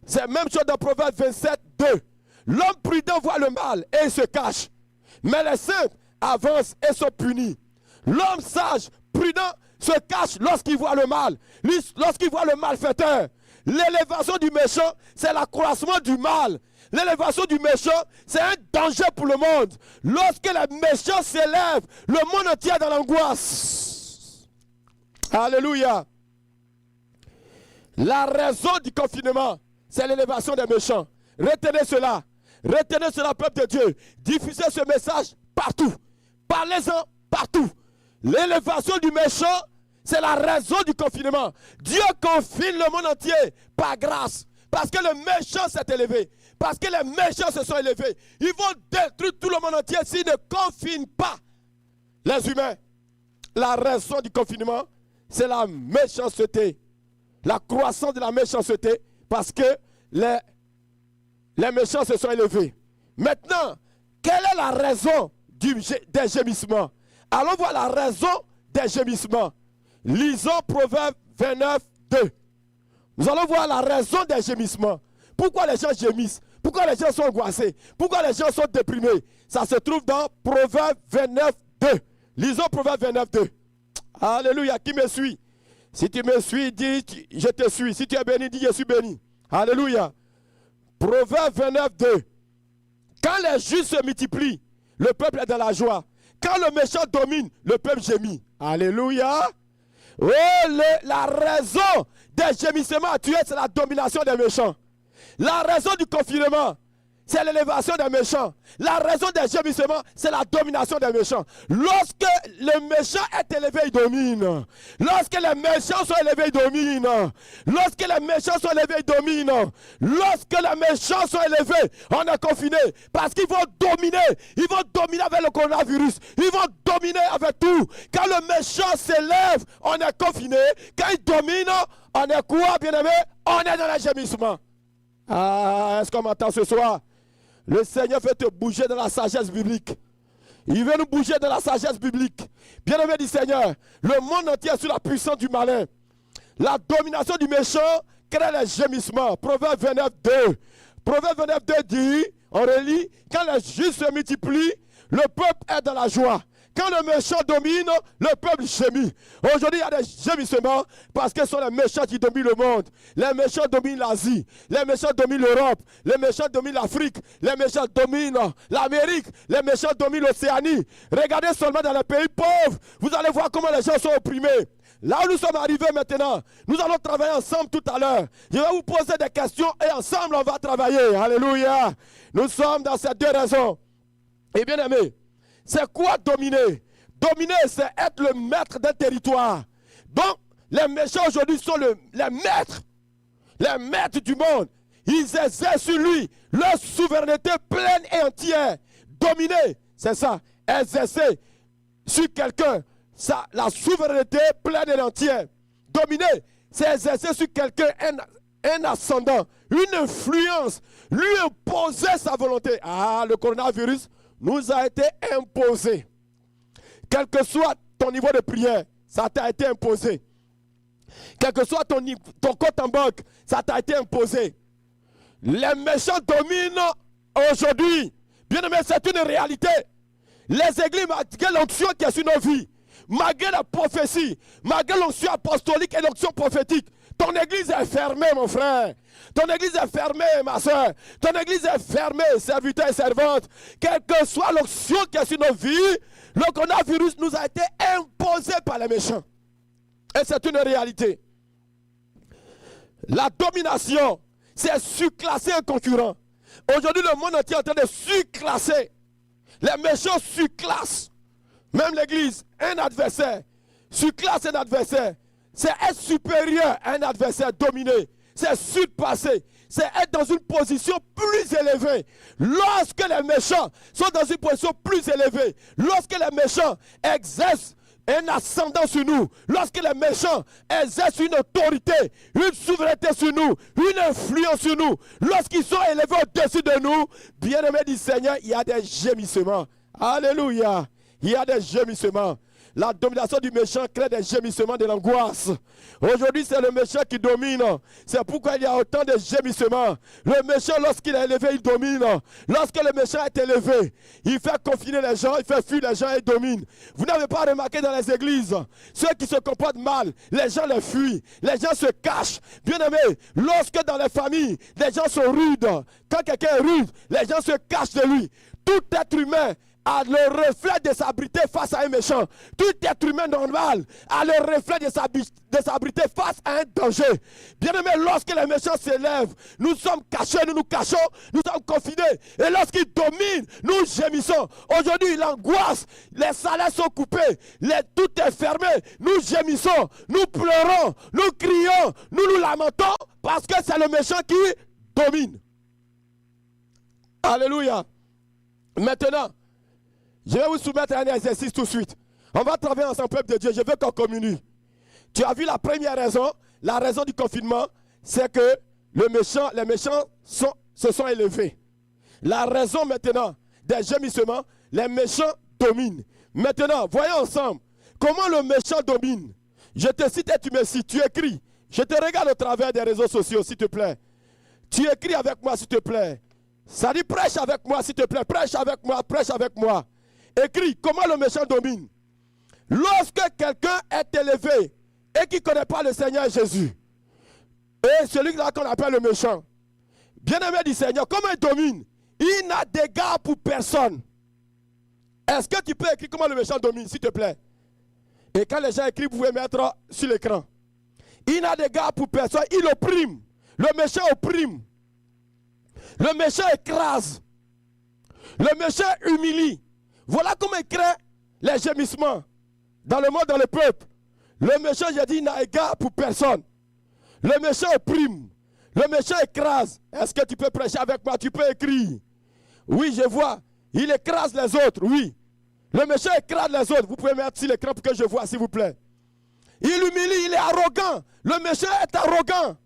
c'est la même chose dans Proverbe 27, 2. L'homme prudent voit le mal et il se cache. Mais les simples avancent et sont punis. L'homme sage, prudent, se cache lorsqu'il voit le mal. Lorsqu'il voit le malfaiteur. L'élévation du méchant, c'est l'accroissement du mal. L'élévation du méchant, c'est un danger pour le monde. Lorsque les méchants s'élèvent, le monde entier est dans l'angoisse. Alléluia. La raison du confinement, c'est l'élévation des méchants. Retenez cela. Retenez cela, peuple de Dieu. Diffusez ce message partout. Parlez-en partout. L'élévation du méchant, c'est la raison du confinement. Dieu confine le monde entier par grâce. Parce que le méchant s'est élevé. Parce que les méchants se sont élevés. Ils vont détruire tout le monde entier s'ils ne confinent pas les humains. La raison du confinement, c'est la méchanceté. La croissance de la méchanceté. Parce que les méchants se sont élevés. Maintenant, quelle est la raison des gémissements? Allons voir la raison des gémissements. Lisons Proverbe 29, 2. Nous allons voir la raison des gémissements. Pourquoi les gens gémissent? Pourquoi les gens sont angoissés? Pourquoi les gens sont déprimés? Ça se trouve dans Proverbe 29, 2. Lisons Proverbe 29, 2. Alléluia, qui me suit? Si tu me suis, dis je te suis. Si tu es béni, dis je suis béni. Alléluia. Proverbe 29, 2. Quand les justes se multiplient, le peuple est dans la joie. Quand le méchant domine, le peuple gémit. Alléluia. Oh, la raison des gémissements actuels, c'est la domination des méchants. La raison du confinement, c'est l'élévation des méchants. La raison des gémissements, c'est la domination des méchants. Lorsque le méchant est élevé, il domine. Lorsque les méchants sont élevés, ils dominent. Lorsque les méchants sont élevés, ils dominent. Lorsque les méchants sont élevés, on est confiné. Parce qu'ils vont dominer. Ils vont dominer avec le coronavirus. Ils vont dominer avec tout. Quand le méchant s'élève, on est confiné. Quand il domine, on est quoi, bien-aimé? On est dans le gémissement. Ah, est-ce qu'on m'entend ce soir? Le Seigneur veut te bouger dans la sagesse biblique. Il veut nous bouger dans la sagesse biblique. Bien-aimé du Seigneur, le monde entier est sous la puissance du malin. La domination du méchant crée les gémissements. Proverbe 29, 2. Proverbe 29, 2 dit, on relit, quand les justes se multiplient, le peuple est dans la joie. Quand le méchant domine, le peuple gémit. Aujourd'hui, il y a des gémissements parce que ce sont les méchants qui dominent le monde. Les méchants dominent l'Asie. Les méchants dominent l'Europe. Les méchants dominent l'Afrique. Les méchants dominent l'Amérique. Les méchants dominent l'Océanie. Regardez seulement dans les pays pauvres. Vous allez voir comment les gens sont opprimés. Là où nous sommes arrivés maintenant, nous allons travailler ensemble tout à l'heure. Je vais vous poser des questions et ensemble on va travailler. Alléluia. Nous sommes dans ces deux raisons. Et bien aimé, c'est quoi dominer? Dominer, c'est être le maître d'un territoire. Donc, les méchants aujourd'hui sont les maîtres du monde. Ils exercent sur lui leur souveraineté pleine et entière. Dominer, c'est ça. Exercer sur quelqu'un la souveraineté pleine et entière. Dominer, c'est exercer sur quelqu'un un ascendant, une influence, lui imposer sa volonté. Ah, le coronavirus nous a été imposé. Quel que soit ton niveau de prière, ça t'a été imposé. Quel que soit ton compte en banque, ça t'a été imposé. Les méchants dominent aujourd'hui. Bien aimé, c'est une réalité. Les églises, malgré l'onction qui est sur nos vies, malgré la prophétie, malgré l'onction apostolique et l'onction prophétique, ton église est fermée, mon frère. Ton église est fermée, ma soeur. Ton église est fermée, serviteur et servante. Quelle que soit l'onction qui est sur nos vies, le coronavirus nous a été imposé par les méchants. Et c'est une réalité. La domination, c'est surclasser un concurrent. Aujourd'hui, le monde entier est en train de surclasser. Les méchants surclassent. Même l'église, un adversaire, surclasse un adversaire. C'est être supérieur à un adversaire dominé. C'est surpasser. C'est être dans une position plus élevée. Lorsque les méchants sont dans une position plus élevée, lorsque les méchants exercent un ascendant sur nous, lorsque les méchants exercent une autorité, une souveraineté sur nous, une influence sur nous, lorsqu'ils sont élevés au-dessus de nous, bien-aimés du Seigneur, il y a des gémissements. Alléluia. Il y a des gémissements. La domination du méchant crée des gémissements de l'angoisse. Aujourd'hui, c'est le méchant qui domine. C'est pourquoi il y a autant de gémissements. Le méchant, lorsqu'il est élevé, il domine. Lorsque le méchant est élevé, il fait confiner les gens, il fait fuir les gens et il domine. Vous n'avez pas remarqué dans les églises, ceux qui se comportent mal, les gens les fuient, les gens se cachent. Bien aimé, lorsque dans les familles, les gens sont rudes, quand quelqu'un est rude, les gens se cachent de lui. Tout être humain a le reflet de s'abriter face à un méchant. Tout être humain normal a le reflet de s'abriter face à un danger. Bien aimé, lorsque les méchants s'élèvent, nous sommes cachés, nous nous cachons, nous sommes confinés. Et lorsqu'ils dominent, nous gémissons. Aujourd'hui, l'angoisse, les salaires sont coupés, tout est fermé. Nous gémissons, nous pleurons, nous crions, nous lamentons parce que c'est le méchant qui domine. Alléluia. Maintenant, je vais vous soumettre à un exercice tout de suite. On va travailler ensemble, peuple de Dieu. Je veux qu'on communie. Tu as vu la première raison, la raison du confinement, c'est que les méchants se sont élevés. La raison maintenant des gémissements, les méchants dominent. Maintenant, voyons ensemble comment le méchant domine. Je te cite et tu me cites, tu écris. Je te regarde au travers des réseaux sociaux, s'il te plaît. Tu écris avec moi, s'il te plaît. Ça dit prêche avec moi, s'il te plaît. Prêche avec moi, prêche avec moi. Écris comment le méchant domine. Lorsque quelqu'un est élevé et qui ne connaît pas le Seigneur Jésus, et celui-là qu'on appelle le méchant, bien-aimé du Seigneur, comment il domine? Il n'a d'égard pour personne. Est-ce que tu peux écrire comment le méchant domine, s'il te plaît? Et quand les gens écrivent, vous pouvez mettre sur l'écran. Il n'a d'égard pour personne, il opprime. Le méchant opprime. Le méchant écrase. Le méchant humilie. Voilà comment il crée les gémissements dans le monde, dans le peuple. Le méchant, j'ai dit, n'a égard pour personne. Le méchant opprime. Le méchant écrase. Est-ce que tu peux prêcher avec moi? Tu peux écrire. Oui, je vois. Il écrase les autres, oui. Le méchant écrase les autres. Vous pouvez mettre sur l'écran pour que je vois, s'il vous plaît. Il humilie, il est arrogant. Le méchant est arrogant.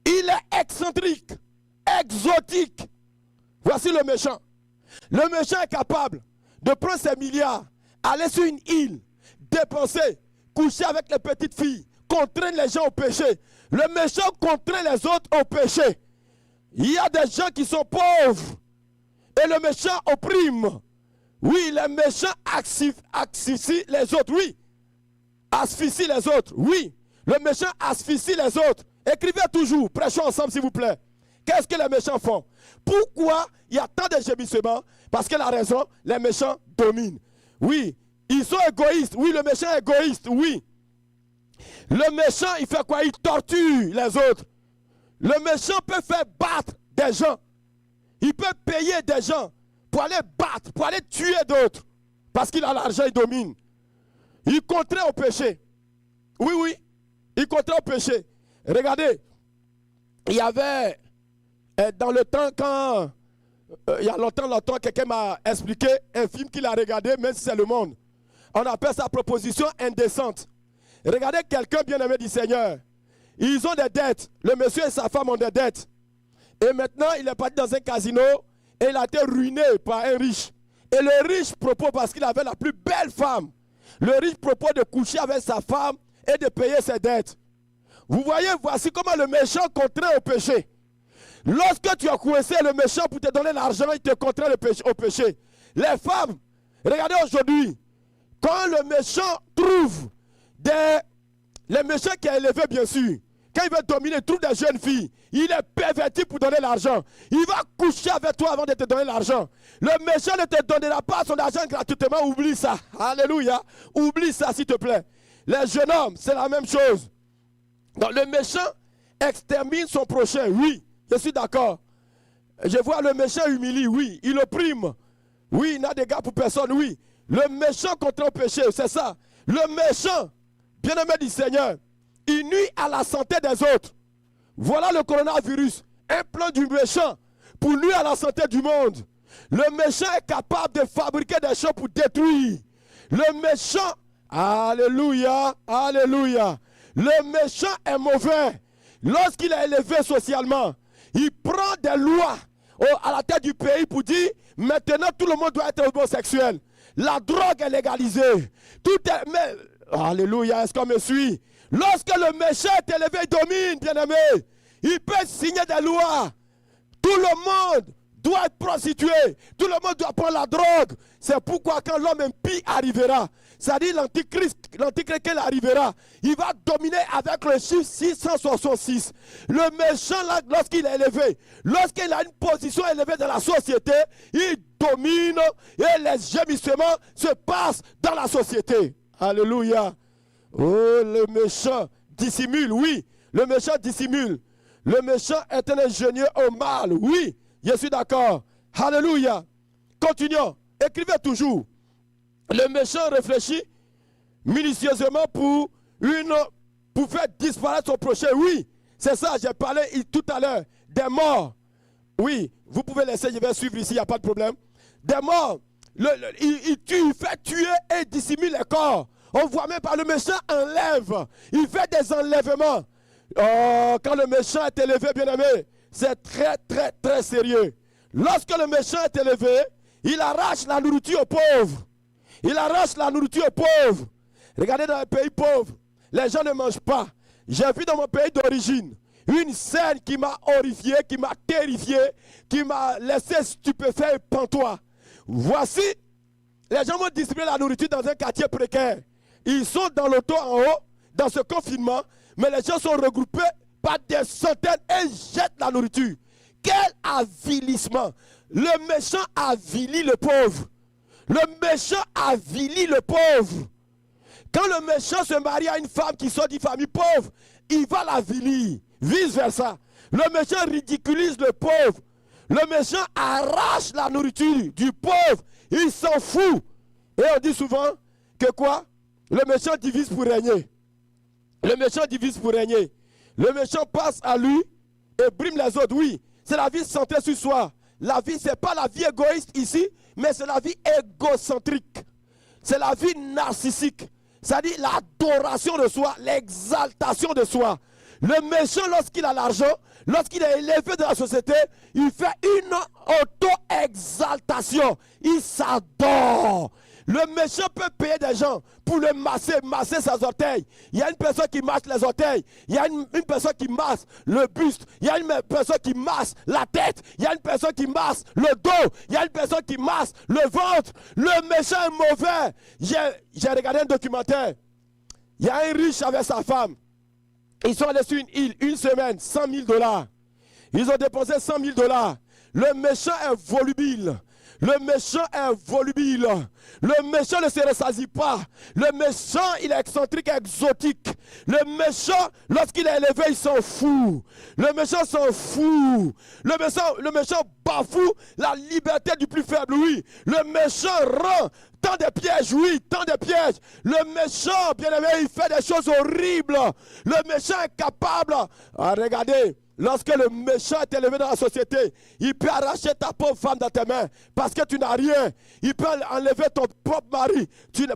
Il est excentrique, exotique. Voici le méchant. Le méchant est capable de prendre ses milliards, aller sur une île, dépenser, coucher avec les petites filles, contraindre les gens au péché. Le méchant contraint les autres au péché. Il y a des gens qui sont pauvres et le méchant opprime. Oui, le méchant asphyxie les autres, oui. Asphyxie les autres, oui. Le méchant asphyxie les autres. Écrivez toujours, prêchons ensemble s'il vous plaît. Qu'est-ce que les méchants font? Pourquoi il y a tant de gémissements? Parce que la raison, les méchants dominent. Oui, ils sont égoïstes. Oui, le méchant est égoïste, oui. Le méchant, il fait quoi? Il torture les autres. Le méchant peut faire battre des gens. Il peut payer des gens pour aller battre, pour aller tuer d'autres. Parce qu'il a l'argent, il domine. Il contraint au péché. Oui, oui. Il contraint au péché. Regardez, il y avait dans le temps quand, il y a longtemps, quelqu'un m'a expliqué un film qu'il a regardé, même si c'est le monde. On appelle ça proposition indécente. Regardez quelqu'un bien-aimé du Seigneur. Ils ont des dettes. Le monsieur et sa femme ont des dettes. Et maintenant, il est parti dans un casino et il a été ruiné par un riche. Et le riche propose, parce qu'il avait la plus belle femme, le riche propose de coucher avec sa femme et de payer ses dettes. Vous voyez, voici comment le méchant contraint au péché. Lorsque tu as coincé le méchant pour te donner l'argent, il te contraint au péché. Les femmes, regardez aujourd'hui, quand le méchant trouve les méchants qui est élevé bien sûr, quand il veut dominer, il trouve des jeunes filles, il est perverti pour donner l'argent. Il va coucher avec toi avant de te donner l'argent. Le méchant ne te donnera pas son argent gratuitement, oublie ça. Alléluia, oublie ça s'il te plaît. Les jeunes hommes, c'est la même chose. Donc le méchant extermine son prochain, oui, je suis d'accord. Je vois le méchant humilie, oui, il opprime. Oui, il n'a d'égard pour personne, oui. Le méchant contre le péché, c'est ça. Le méchant, bien-aimé du Seigneur, il nuit à la santé des autres. Voilà le coronavirus, un plan du méchant pour nuire à la santé du monde. Le méchant est capable de fabriquer des choses pour détruire. Le méchant, alléluia, alléluia. Le méchant est mauvais. Lorsqu'il est élevé socialement, il prend des lois à la tête du pays pour dire maintenant tout le monde doit être homosexuel. La drogue est légalisée. Tout est... Mais, alléluia, est-ce qu'on me suit? Lorsque le méchant est élevé, il domine, bien-aimé. Il peut signer des lois. Tout le monde doit être prostitué. Tout le monde doit prendre la drogue. C'est pourquoi quand l'homme impie arrivera, c'est-à-dire l'antichrist qu'il arrivera, il va dominer avec le chiffre 666. Le méchant, lorsqu'il est élevé, lorsqu'il a une position élevée dans la société, il domine et les gémissements se passent dans la société. Alléluia. Oh, le méchant dissimule, oui. Le méchant dissimule. Le méchant est un ingénieur au mal, oui. Je suis d'accord. Alléluia. Continuons. Écrivez toujours. Le méchant réfléchit minutieusement pour faire disparaître son prochain. Oui, c'est ça, j'ai parlé tout à l'heure. Des morts. Oui, vous pouvez laisser, je vais suivre ici, il n'y a pas de problème. Des morts. Il tue, il fait tuer et dissimule les corps. On voit même par le méchant enlève. Il fait des enlèvements. Oh, quand le méchant est élevé, bien-aimé, c'est très, très, très sérieux. Lorsque le méchant est élevé, il arrache la nourriture aux pauvres. Il arrache la nourriture aux pauvres. Regardez dans les pays pauvres, les gens ne mangent pas. J'ai vu dans mon pays d'origine une scène qui m'a horrifié, qui m'a terrifié, qui m'a laissé stupéfait et pantois. Voici, les gens vont distribuer la nourriture dans un quartier précaire. Ils sont dans l'auto en haut, dans ce confinement, mais les gens sont regroupés par des centaines et jettent la nourriture. Quel avilissement! Le méchant avilit le pauvre. Le méchant avilit le pauvre. Quand le méchant se marie à une femme qui sort d'une famille pauvre, il va l'avilir. Vice versa. Le méchant ridiculise le pauvre. Le méchant arrache la nourriture du pauvre. Il s'en fout. Et on dit souvent que quoi? Le méchant divise pour régner. Le méchant divise pour régner. Le méchant passe à lui et brime les autres. Oui, c'est la vie centrée sur soi. La vie, ce n'est pas la vie égoïste ici, mais c'est la vie égocentrique. C'est la vie narcissique. C'est-à-dire l'adoration de soi, l'exaltation de soi. Le méchant, lorsqu'il a l'argent, lorsqu'il est élevé dans la société, il fait une auto-exaltation. Il s'adore. Le méchant peut payer des gens pour le masser ses orteils. Il y a une personne qui masse les orteils. Il y a une personne qui masse le buste. Il y a une personne qui masse la tête. Il y a une personne qui masse le dos. Il y a une personne qui masse le ventre. Le méchant est mauvais. J'ai regardé un documentaire. Il y a un riche avec sa femme. Ils sont allés sur une île, une semaine, 100 000 $. Ils ont dépensé 100 000 $. Le méchant est volubile. Le méchant est volubile. Le méchant ne se rassasie pas. Le méchant, il est excentrique, exotique. Le méchant, lorsqu'il est élevé, il s'en fout. Le méchant s'en fout. Le méchant bafoue la liberté du plus faible, oui. Le méchant rend tant de pièges, oui, tant de pièges. Le méchant, bien aimé, il fait des choses horribles. Le méchant est capable. Regardez. Lorsque le méchant est élevé dans la société, il peut arracher ta pauvre femme dans tes mains parce que tu n'as rien. Il peut enlever ton propre mari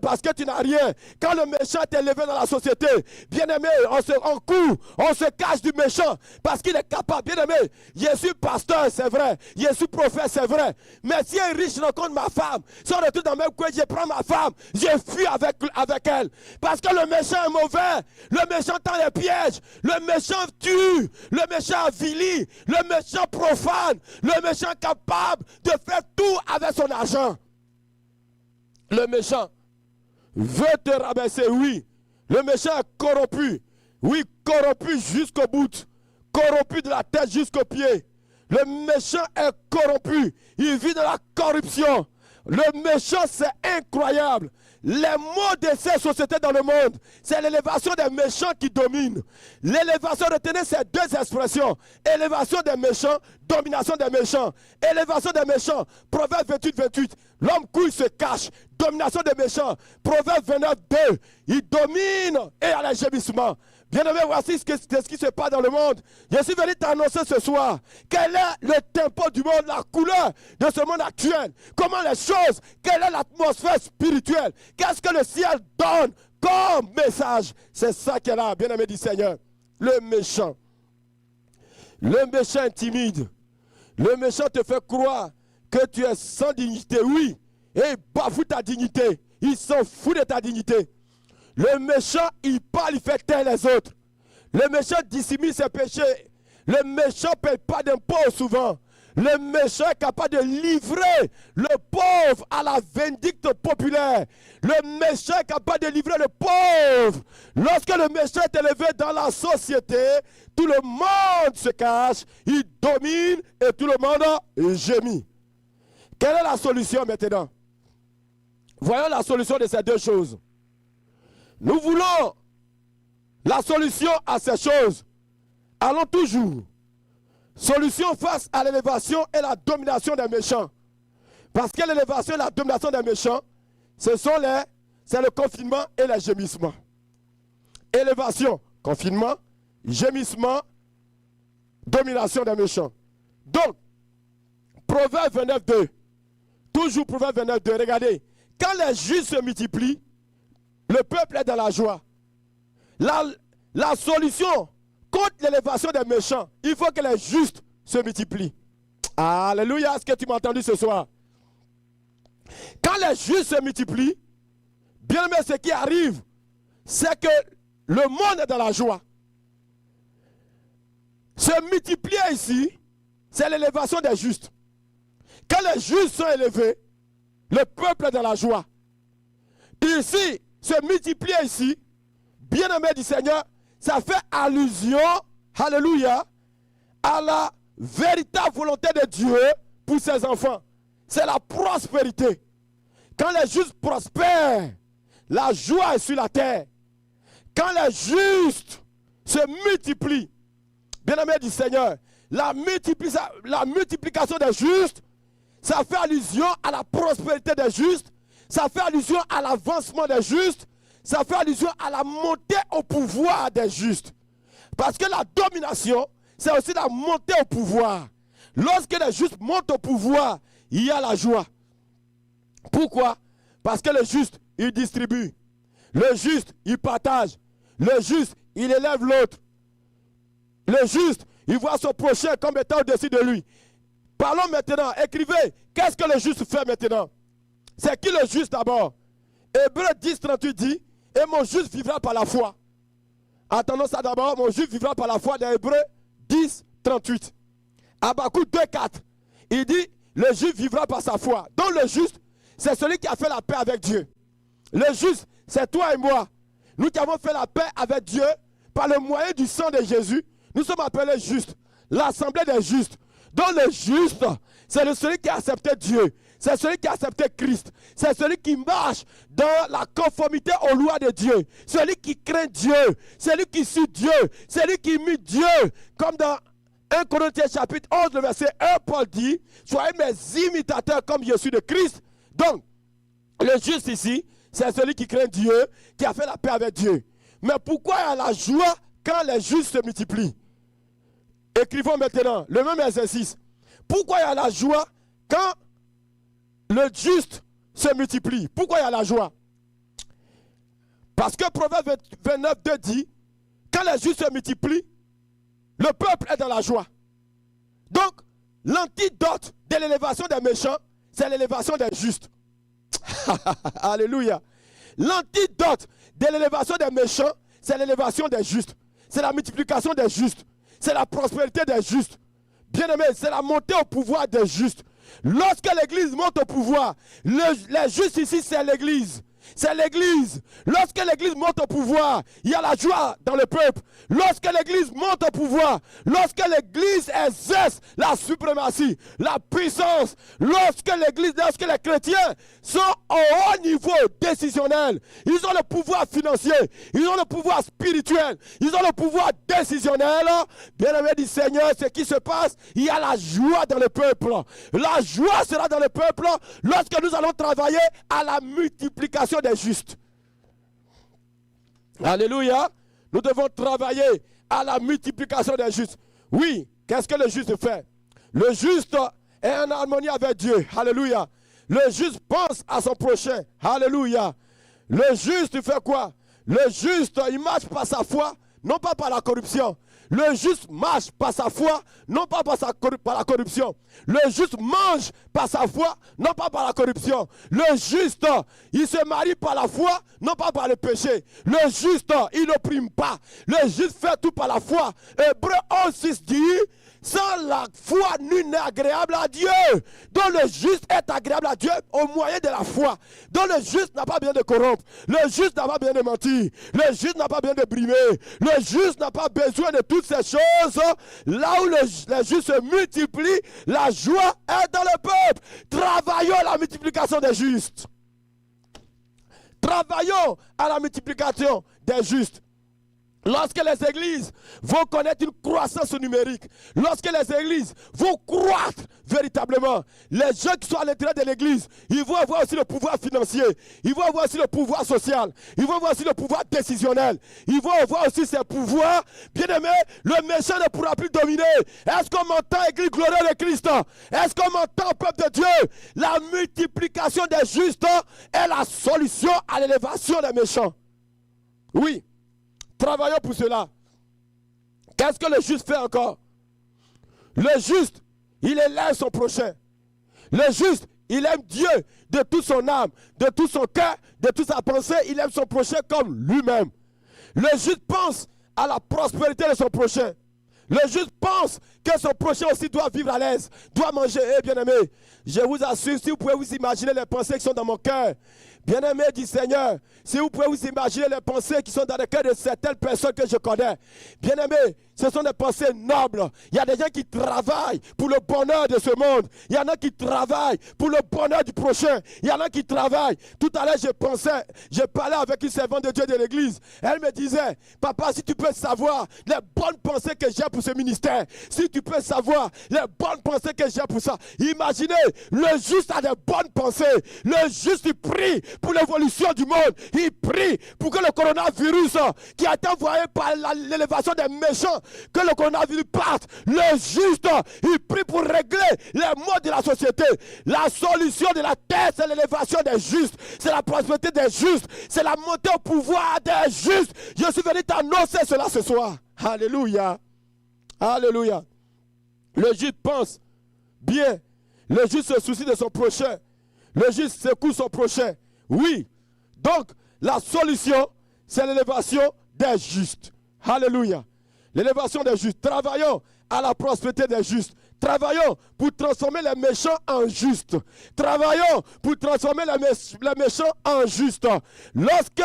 parce que tu n'as rien. Quand le méchant est élevé dans la société, bien aimé, on court, on se cache du méchant parce qu'il est capable. Bien aimé, je suis pasteur, c'est vrai. Je suis prophète, c'est vrai. Mais si un riche rencontre ma femme, si on retourne dans le même coin, je prends ma femme, je fuis avec elle. Parce que le méchant est mauvais. Le méchant tend les pièges. Le méchant tue. Le méchant avilie, le méchant profane, le méchant capable de faire tout avec son argent. Le méchant veut te rabaisser, oui. Le méchant est corrompu, oui, corrompu jusqu'au bout, corrompu de la tête jusqu'au pied. Le méchant est corrompu, il vit dans la corruption. Le méchant, c'est incroyable. Les maux de ces sociétés dans le monde, c'est l'élévation des méchants qui domine. L'élévation, retenez ces deux expressions. Élévation des méchants, domination des méchants. Élévation des méchants, Proverbe 28, 28. L'homme couille se cache. Domination des méchants. Proverbe 29, 2. Il domine et à la gémissement. Bien-aimé, voici ce qui se passe dans le monde. Je suis venu t'annoncer ce soir quel est le tempo du monde, la couleur de ce monde actuel. Comment les choses, quelle est l'atmosphère spirituelle. Qu'est-ce que le ciel donne comme message. C'est ça qu'elle a, bien-aimé du Seigneur. Le méchant. Le méchant intimide. Le méchant te fait croire que tu es sans dignité. Oui, et il bafoue ta dignité. Il s'en fout de ta dignité. Le méchant, il parle, il fait taire les autres. Le méchant dissimule ses péchés. Le méchant ne paye pas d'impôts souvent. Le méchant est capable de livrer le pauvre à la vindicte populaire. Le méchant est capable de livrer le pauvre. Lorsque le méchant est élevé dans la société, tout le monde se cache, il domine et tout le monde gémit. Quelle est la solution maintenant? Voyons la solution de ces deux choses. Nous voulons la solution à ces choses. Allons toujours. Solution face à l'élévation et la domination des méchants. Parce que l'élévation et la domination des méchants, c'est le confinement et le gémissement. Élévation, confinement, gémissement, domination des méchants. Donc, Proverbe 29, 2. Toujours Proverbe 29, 2. Regardez, quand les justes se multiplient, le peuple est dans la joie. La solution contre l'élévation des méchants, il faut que les justes se multiplient. Alléluia, est-ce que tu m'as entendu ce soir? Quand les justes se multiplient, bien aimé, ce qui arrive, c'est que le monde est dans la joie. Se multiplier ici, c'est l'élévation des justes. Quand les justes sont élevés, le peuple est dans la joie. Ici, se multiplier ici, bien-aimé du Seigneur, ça fait allusion, alléluia, à la véritable volonté de Dieu pour ses enfants. C'est la prospérité. Quand les justes prospèrent, la joie est sur la terre. Quand les justes se multiplient, bien-aimé du Seigneur, la multiplication des justes, ça fait allusion à la prospérité des justes, ça fait allusion à l'avancement des justes, ça fait allusion à la montée au pouvoir des justes. Parce que la domination, c'est aussi la montée au pouvoir. Lorsque les justes montent au pouvoir, il y a la joie. Pourquoi? Parce que le juste, il distribue. Le juste, il partage. Le juste, il élève l'autre. Le juste, il voit son prochain comme étant au-dessus de lui. Parlons maintenant, écrivez, qu'est-ce que le juste fait maintenant? C'est qui le juste d'abord? Hébreux 10, 38 dit, et mon juste vivra par la foi. Attendons ça d'abord, mon juste vivra par la foi dans Hébreux 10, 38. Habakkuk 2, 4, il dit, le juste vivra par sa foi. Donc le juste, c'est celui qui a fait la paix avec Dieu. Le juste, c'est toi et moi. Nous qui avons fait la paix avec Dieu par le moyen du sang de Jésus. Nous sommes appelés justes. L'assemblée des justes. Donc le juste, c'est celui qui a accepté Dieu. C'est celui qui a accepté Christ. C'est celui qui marche dans la conformité aux lois de Dieu. Celui qui craint Dieu. Celui qui suit Dieu. Celui qui imite Dieu. Comme dans 1 Corinthiens chapitre 11, le verset 1, Paul dit, soyez mes imitateurs comme je suis de Christ. Donc, le juste ici, c'est celui qui craint Dieu, qui a fait la paix avec Dieu. Mais pourquoi il y a la joie quand les justes se multiplient? Écrivons maintenant le même exercice. Pourquoi il y a la joie quand le juste se multiplie? Pourquoi il y a la joie? Parce que Proverbe 29, 2 dit, quand les justes se multiplient, le peuple est dans la joie. Donc, l'antidote de l'élévation des méchants, c'est l'élévation des justes. Alléluia. L'antidote de l'élévation des méchants, c'est l'élévation des justes. C'est la multiplication des justes. C'est la prospérité des justes. Bien-aimé, c'est la montée au pouvoir des justes. Lorsque l'église monte au pouvoir, les justes ici, c'est l'église. C'est l'église. Lorsque l'église monte au pouvoir, il y a la joie dans le peuple. Lorsque l'église monte au pouvoir, lorsque l'église exerce la suprématie, la puissance, lorsque les chrétiens sont au haut niveau décisionnel, ils ont le pouvoir financier, ils ont le pouvoir spirituel, ils ont le pouvoir décisionnel. Bien-aimé du Seigneur, ce qui se passe, il y a la joie dans le peuple. La joie sera dans le peuple lorsque nous allons travailler à la multiplication des justes. Alléluia. Nous devons travailler à la multiplication des justes. Oui, qu'est-ce que le juste fait? Le juste est en harmonie avec Dieu. Alléluia. Le juste pense à son prochain. Alléluia. Le juste fait quoi? Le juste, il marche par sa foi, non pas par la corruption. Le juste marche par sa foi, non pas par la corruption. Le juste mange par sa foi, non pas par la corruption. Le juste, il se marie par la foi, non pas par le péché. Le juste, il n'opprime pas. Le juste fait tout par la foi. Hébreux 11:6 dit, sans la foi, nul n'est agréable à Dieu. Donc le juste est agréable à Dieu au moyen de la foi. Donc le juste n'a pas besoin de corrompre. Le juste n'a pas besoin de mentir. Le juste n'a pas besoin de brimer. Le juste n'a pas besoin de toutes ces choses. Là où les justes se multiplient, la joie est dans le peuple. Travaillons à la multiplication des justes. Travaillons à la multiplication des justes. Lorsque les églises vont connaître une croissance numérique, lorsque les églises vont croître véritablement, les gens qui sont à l'intérieur de l'église, ils vont avoir aussi le pouvoir financier, ils vont avoir aussi le pouvoir social, ils vont avoir aussi le pouvoir décisionnel, ils vont avoir aussi ces pouvoirs. Bien-aimé, le méchant ne pourra plus dominer. Est-ce qu'on m'entend, église glorieuse de Christ? Est-ce qu'on m'entend, peuple de Dieu? La multiplication des justes est la solution à l'élévation des méchants. Oui. Travaillons pour cela. Qu'est-ce que le juste fait encore? Le juste, il élève son prochain. Le juste, il aime Dieu de toute son âme, de tout son cœur, de toute sa pensée. Il aime son prochain comme lui-même. Le juste pense à la prospérité de son prochain. Le juste pense que son prochain aussi doit vivre à l'aise, doit manger. Eh bien aimé, je vous assure, si vous pouvez vous imaginer les pensées qui sont dans mon cœur, Bien-aimé du Seigneur, si vous pouvez vous imaginer les pensées qui sont dans le cœur de certaines personnes que je connais. Bien-aimé, ce sont des pensées nobles. Il y a des gens qui travaillent pour le bonheur de ce monde. Il y en a qui travaillent pour le bonheur du prochain. Il y en a qui travaillent. Tout à l'heure, je parlais avec une servante de Dieu de l'église. Elle me disait, papa, si tu peux savoir les bonnes pensées que j'ai pour ce ministère, si tu peux savoir les bonnes pensées que j'ai pour ça. Imaginez, le juste a des bonnes pensées. Le juste, il prie pour l'évolution du monde. Il prie pour que le coronavirus qui a été envoyé par l'élévation des méchants, que le coronavirus parte. Le juste, il prie pour régler les maux de la société. La solution de la terre, c'est l'élévation des justes. C'est la prospérité des justes. C'est la montée au pouvoir des justes. Je suis venu t'annoncer cela ce soir. Alléluia. Alléluia. Le juste pense bien. Le juste se soucie de son prochain. Le juste secoue son prochain. Oui. Donc, la solution, c'est l'élévation des justes. Alléluia. L'élévation des justes. Travaillons à la prospérité des justes. Travaillons pour transformer les méchants en justes. Travaillons pour transformer les méchants en justes. Lorsque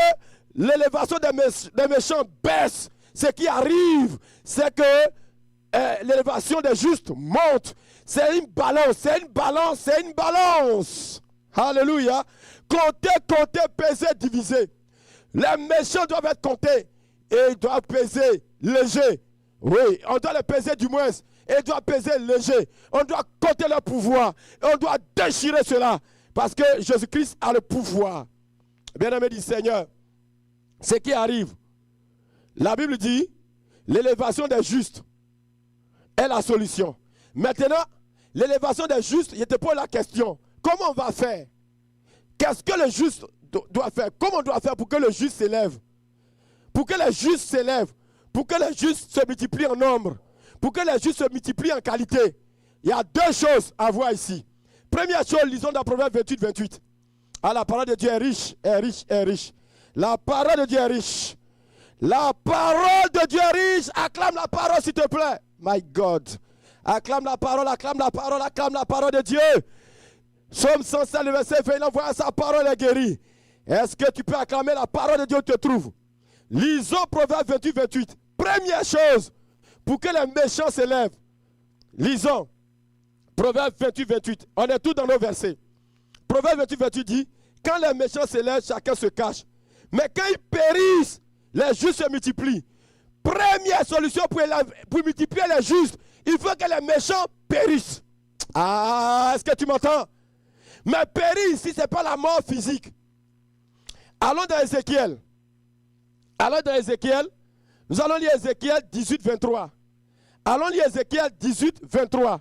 l'élévation des méchants baisse, ce qui arrive, c'est que l'élévation des justes monte. C'est une balance, c'est une balance, c'est une balance. Alléluia. Compter, peser, diviser. Les méchants doivent être comptés et ils doivent peser léger. Oui, on doit les peser du moins. Et ils doivent peser léger. On doit compter leur pouvoir. Et on doit déchirer cela. Parce que Jésus-Christ a le pouvoir. Bien-aimé du Seigneur, ce qui arrive, la Bible dit, l'élévation des justes est la solution. Maintenant, l'élévation des justes, je te pose la question. Comment on va faire? Qu'est-ce que le juste doit faire? Comment on doit faire pour que le juste s'élève? Pour que les justes s'élèvent. Pour que les justes se multiplient en nombre. Pour que les justes se multiplient en qualité. Il y a deux choses à voir ici. Première chose, lisons dans Proverbe 28, 28. Ah, la parole de Dieu est riche, est riche, est riche. La parole de Dieu est riche. La parole de Dieu est riche. Acclame la parole, s'il te plaît. My God. Acclame la parole, acclame la parole, acclame la parole de Dieu. Psaume 107, le verset 20, il envoie sa parole est guérie. Est-ce que tu peux acclamer la parole de Dieu où tu te trouves? Lisons Proverbe 28, 28. Première chose, pour que les méchants s'élèvent. Lisons Proverbe 28, 28. On est tous dans nos versets. Proverbe 28, 28 dit, quand les méchants s'élèvent, chacun se cache. Mais quand ils périssent, les justes se multiplient. Première solution pour multiplier les justes, il faut que les méchants périssent. Ah, est-ce que tu m'entends? Mais périr ici, ce n'est pas la mort physique. Allons dans Ézéchiel. Allons dans Ézéchiel. Nous allons lire Ézéchiel 18, 23. Allons lire Ézéchiel 18, 23.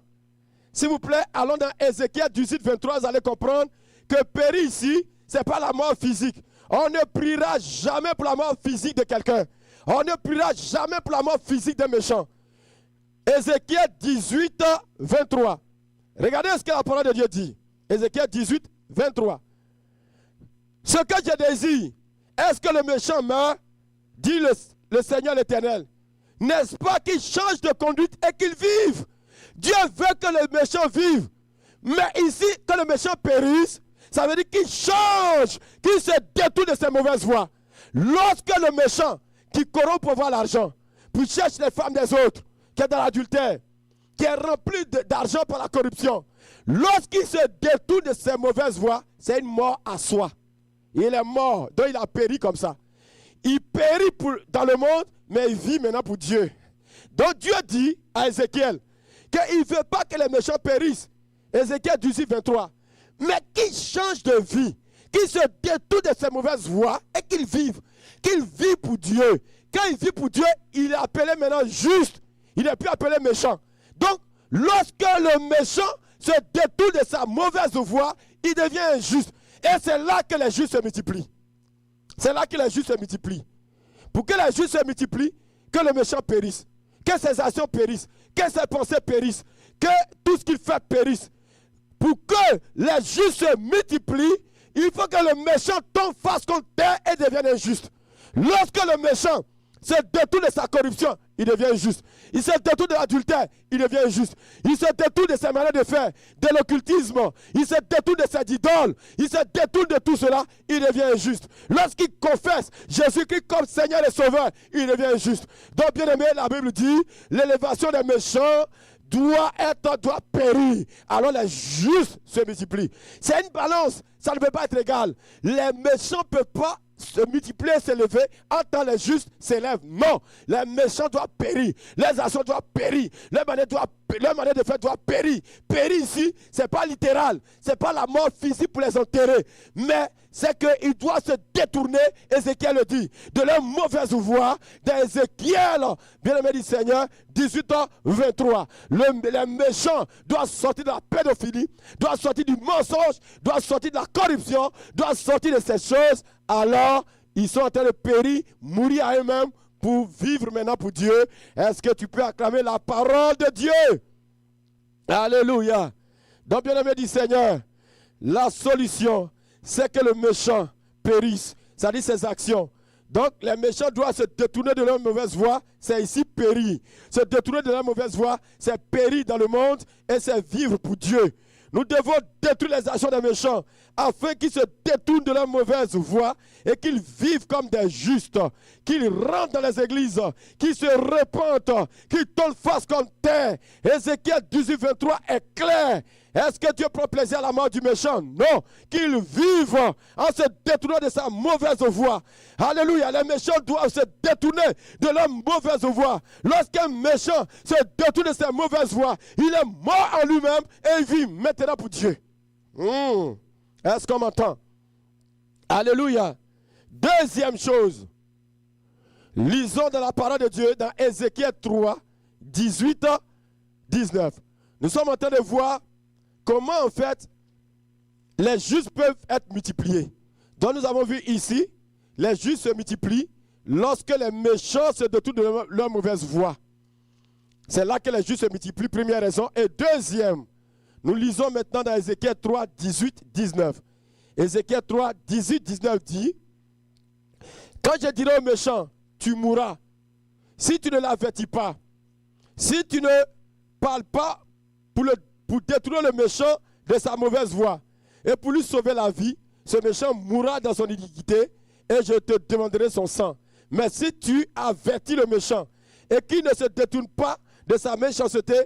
S'il vous plaît, allons dans Ézéchiel 18, 23. Vous allez comprendre que périr ici, ce n'est pas la mort physique. On ne priera jamais pour la mort physique de quelqu'un. On ne priera jamais pour la mort physique des méchants. Ézéchiel 18, 23. Regardez ce que la parole de Dieu dit. Ézéchiel 18, 23. Ce que je désire, est-ce que le méchant meurt? Dit le Seigneur l'Éternel. N'est-ce pas qu'il change de conduite et qu'il vive? Dieu veut que le méchant vive. Mais ici, que le méchant périsse, ça veut dire qu'il change, qu'il se détourne de ses mauvaises voies. Lorsque le méchant qui corrompt pour avoir l'argent, puis cherche les femmes des autres, qui est dans l'adultère, qui est rempli d'argent par la corruption, lorsqu'il se détourne de ses mauvaises voies, c'est une mort à soi. Il est mort, donc il a péri comme ça. Il périt dans le monde, mais il vit maintenant pour Dieu. Donc Dieu dit à Ézéchiel qu'il ne veut pas que les méchants périssent. Ézéchiel 18, 23. Mais qu'il change de vie, qu'il se détourne de ses mauvaises voies et qu'il vive pour Dieu. Quand il vit pour Dieu, il est appelé maintenant juste. Il n'est plus appelé méchant. Donc, lorsque le méchant se détourne de sa mauvaise voie, il devient injuste. Et c'est là que les justes se multiplient. C'est là que les justes se multiplient. Pour que les justes se multiplient, que le méchant périsse, que ses actions périssent, que ses pensées périssent, que tout ce qu'il fait périsse. Pour que les justes se multiplient, il faut que le méchant tombe face contre terre et devienne injuste. Lorsque le méchant se détourne de sa corruption, il devient juste. Il se détourne de l'adultère, il devient juste. Il se détourne de ses manières de faire, de l'occultisme, il se détourne de ses idoles, il se détourne de tout cela, il devient juste. Lorsqu'il confesse Jésus-Christ comme Seigneur et Sauveur, il devient juste. Donc, bien aimé, la Bible dit, l'élévation des méchants doit périr. Alors les justes se multiplient. C'est une balance, ça ne peut pas être égal. Les méchants ne peuvent pas se multiplier, s'élever, en tant que les justes s'élèvent. Non, les méchants doivent périr, les actions doivent périr, leur manière de faire doit périr. Périr ici, ce n'est pas littéral, ce n'est pas la mort physique pour les enterrer, mais c'est qu'ils doivent se détourner, Ézéchiel le dit, de leur mauvaise voie, d'Ézéchiel, bien-aimé du Seigneur, 18h23. Les méchants doivent sortir de la pédophilie, doivent sortir du mensonge, doivent sortir de la corruption, doivent sortir de ces choses. Alors, ils sont en train de périr, mourir à eux-mêmes pour vivre maintenant pour Dieu. Est-ce que tu peux acclamer la parole de Dieu? Alléluia. Donc, bien-aimé du Seigneur, la solution, c'est que le méchant périsse, c'est-à-dire ses actions. Donc, les méchants doivent se détourner de leur mauvaise voie, c'est ici périr. Se détourner de leur mauvaise voie, c'est périr dans le monde et c'est vivre pour Dieu. Nous devons détruire les actions des méchants afin qu'ils se détournent de leur mauvaise voie et qu'ils vivent comme des justes, qu'ils rentrent dans les églises, qu'ils se repentent, qu'ils tournent face comme terre. Ézéchiel 18:23 est clair. Est-ce que Dieu prend plaisir à la mort du méchant? Non. Qu'il vive en se détournant de sa mauvaise voie. Alléluia. Les méchants doivent se détourner de leur mauvaise voie. Lorsqu'un méchant se détourne de sa mauvaise voie, il est mort en lui-même et il vit maintenant pour Dieu. Est-ce qu'on m'entend? Alléluia. Deuxième chose. Lisons dans la parole de Dieu dans Ézéchiel 3, 18, 19. Nous sommes en train de voir comment en fait les justes peuvent être multipliés. Donc nous avons vu ici, les justes se multiplient lorsque les méchants se détournent de leur mauvaise voie. C'est là que les justes se multiplient, première raison. Et deuxième, nous lisons maintenant dans Ézéchiel 3, 18, 19. Ézéchiel 3, 18, 19 dit, « Quand je dirai aux méchants, tu mourras, si tu ne l'avertis pas, si tu ne parles pas pour détruire le méchant de sa mauvaise voie et pour lui sauver la vie, ce méchant mourra dans son iniquité et je te demanderai son sang. Mais si tu avertis le méchant et qu'il ne se détourne pas de sa méchanceté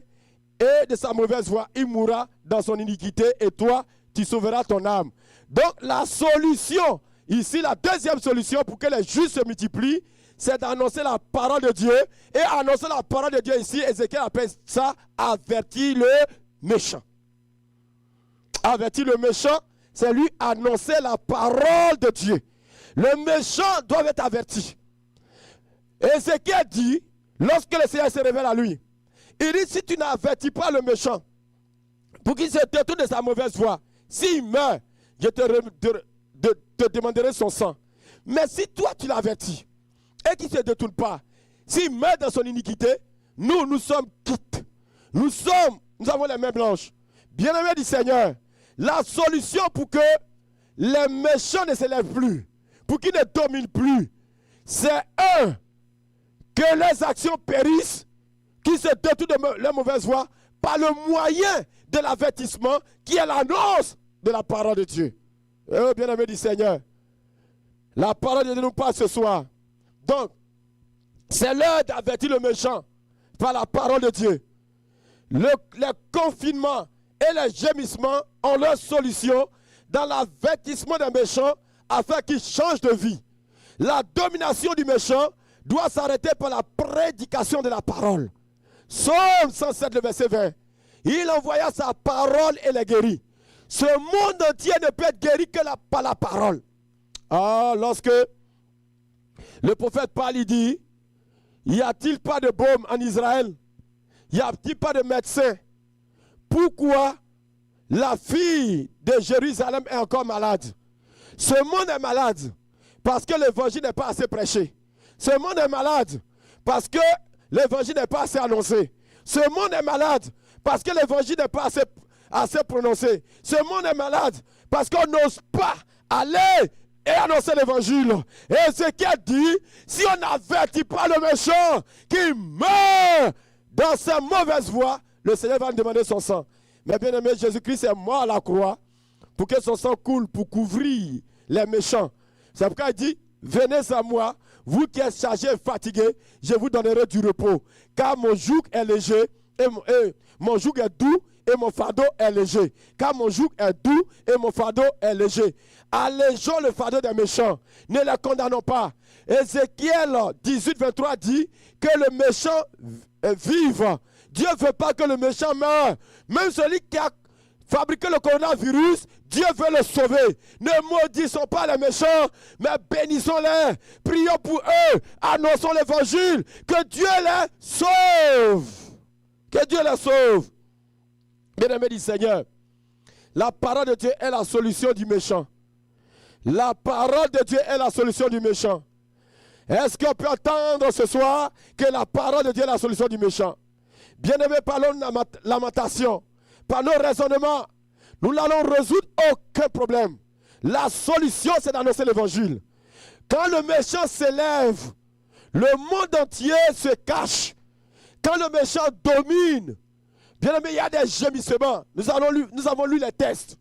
et de sa mauvaise voie, il mourra dans son iniquité et toi, tu sauveras ton âme. » Donc la solution, ici la deuxième solution pour que les justes se multiplient, c'est d'annoncer la parole de Dieu. Et annoncer la parole de Dieu ici, Ézéchiel appelle ça avertir le méchant. Avertir le méchant, c'est lui annoncer la parole de Dieu. Le méchant doit être averti. Ézéchiel dit, lorsque le Seigneur se révèle à lui, il dit, si tu n'avertis pas le méchant, pour qu'il se détourne de sa mauvaise voie, s'il meurt, je te demanderai son sang. Mais si toi tu l'avertis, et qu'il ne se détourne pas, s'il meurt dans son iniquité, nous sommes quittes. Nous avons les mains blanches. Bien-aimés du Seigneur, la solution pour que les méchants ne s'élèvent plus, pour qu'ils ne dominent plus, c'est que les actions périssent, qu'ils se détournent de leur mauvaise voie par le moyen de l'avertissement qui est l'annonce de la parole de Dieu. Bien-aimés du Seigneur, la parole de Dieu nous parle ce soir. Donc, c'est l'heure d'avertir le méchant par la parole de Dieu. Le confinement et les gémissements ont leur solution dans l'avertissement des méchants afin qu'ils changent de vie. La domination du méchant doit s'arrêter par la prédication de la parole. Psaume 107, le verset 20. Il envoya sa parole et les guérit. Ce monde entier ne peut être guéri que par la parole. Ah, lorsque le prophète parle, il dit, y a-t-il pas de baume en Israël? Y a-t-il pas de médecin? Pourquoi la fille de Jérusalem est encore malade? Ce monde est malade parce que l'évangile n'est pas assez prêché. Ce monde est malade parce que l'évangile n'est pas assez annoncé. Ce monde est malade parce que l'évangile n'est pas assez prononcé. Ce monde est malade parce qu'on n'ose pas aller et annoncer l'évangile. Et ce qui est dit, si on n'avertit pas le méchant qui meurt dans sa mauvaise voie, le Seigneur va nous demander son sang. Mais bien aimé, Jésus-Christ est mort à la croix pour que son sang coule pour couvrir les méchants. C'est pourquoi il dit, venez à moi, vous qui êtes chargés et fatigués, je vous donnerai du repos. Car mon joug est léger et mon joug est doux et mon fardeau est léger. Car mon joug est doux et mon fardeau est léger. Allégeons le fardeau des méchants, ne les condamnons pas. Ézéchiel 18, 23 dit que le méchant vive. Dieu ne veut pas que le méchant meure. Même celui qui a fabriqué le coronavirus, Dieu veut le sauver. Ne maudissons pas les méchants, mais bénissons-les. Prions pour eux. Annonçons l'évangile. Que Dieu les sauve. Que Dieu les sauve. Bien-aimé du Seigneur, la parole de Dieu est la solution du méchant. La parole de Dieu est la solution du méchant. Est-ce qu'on peut entendre ce soir que la parole de Dieu est la solution du méchant? Bien-aimé, parlons de lamentation. Par nos raisonnements, nous n'allons résoudre aucun problème. La solution, c'est d'annoncer l'évangile. Quand le méchant s'élève, le monde entier se cache. Quand le méchant domine, bien aimé, il y a des gémissements. Nous avons lu les textes.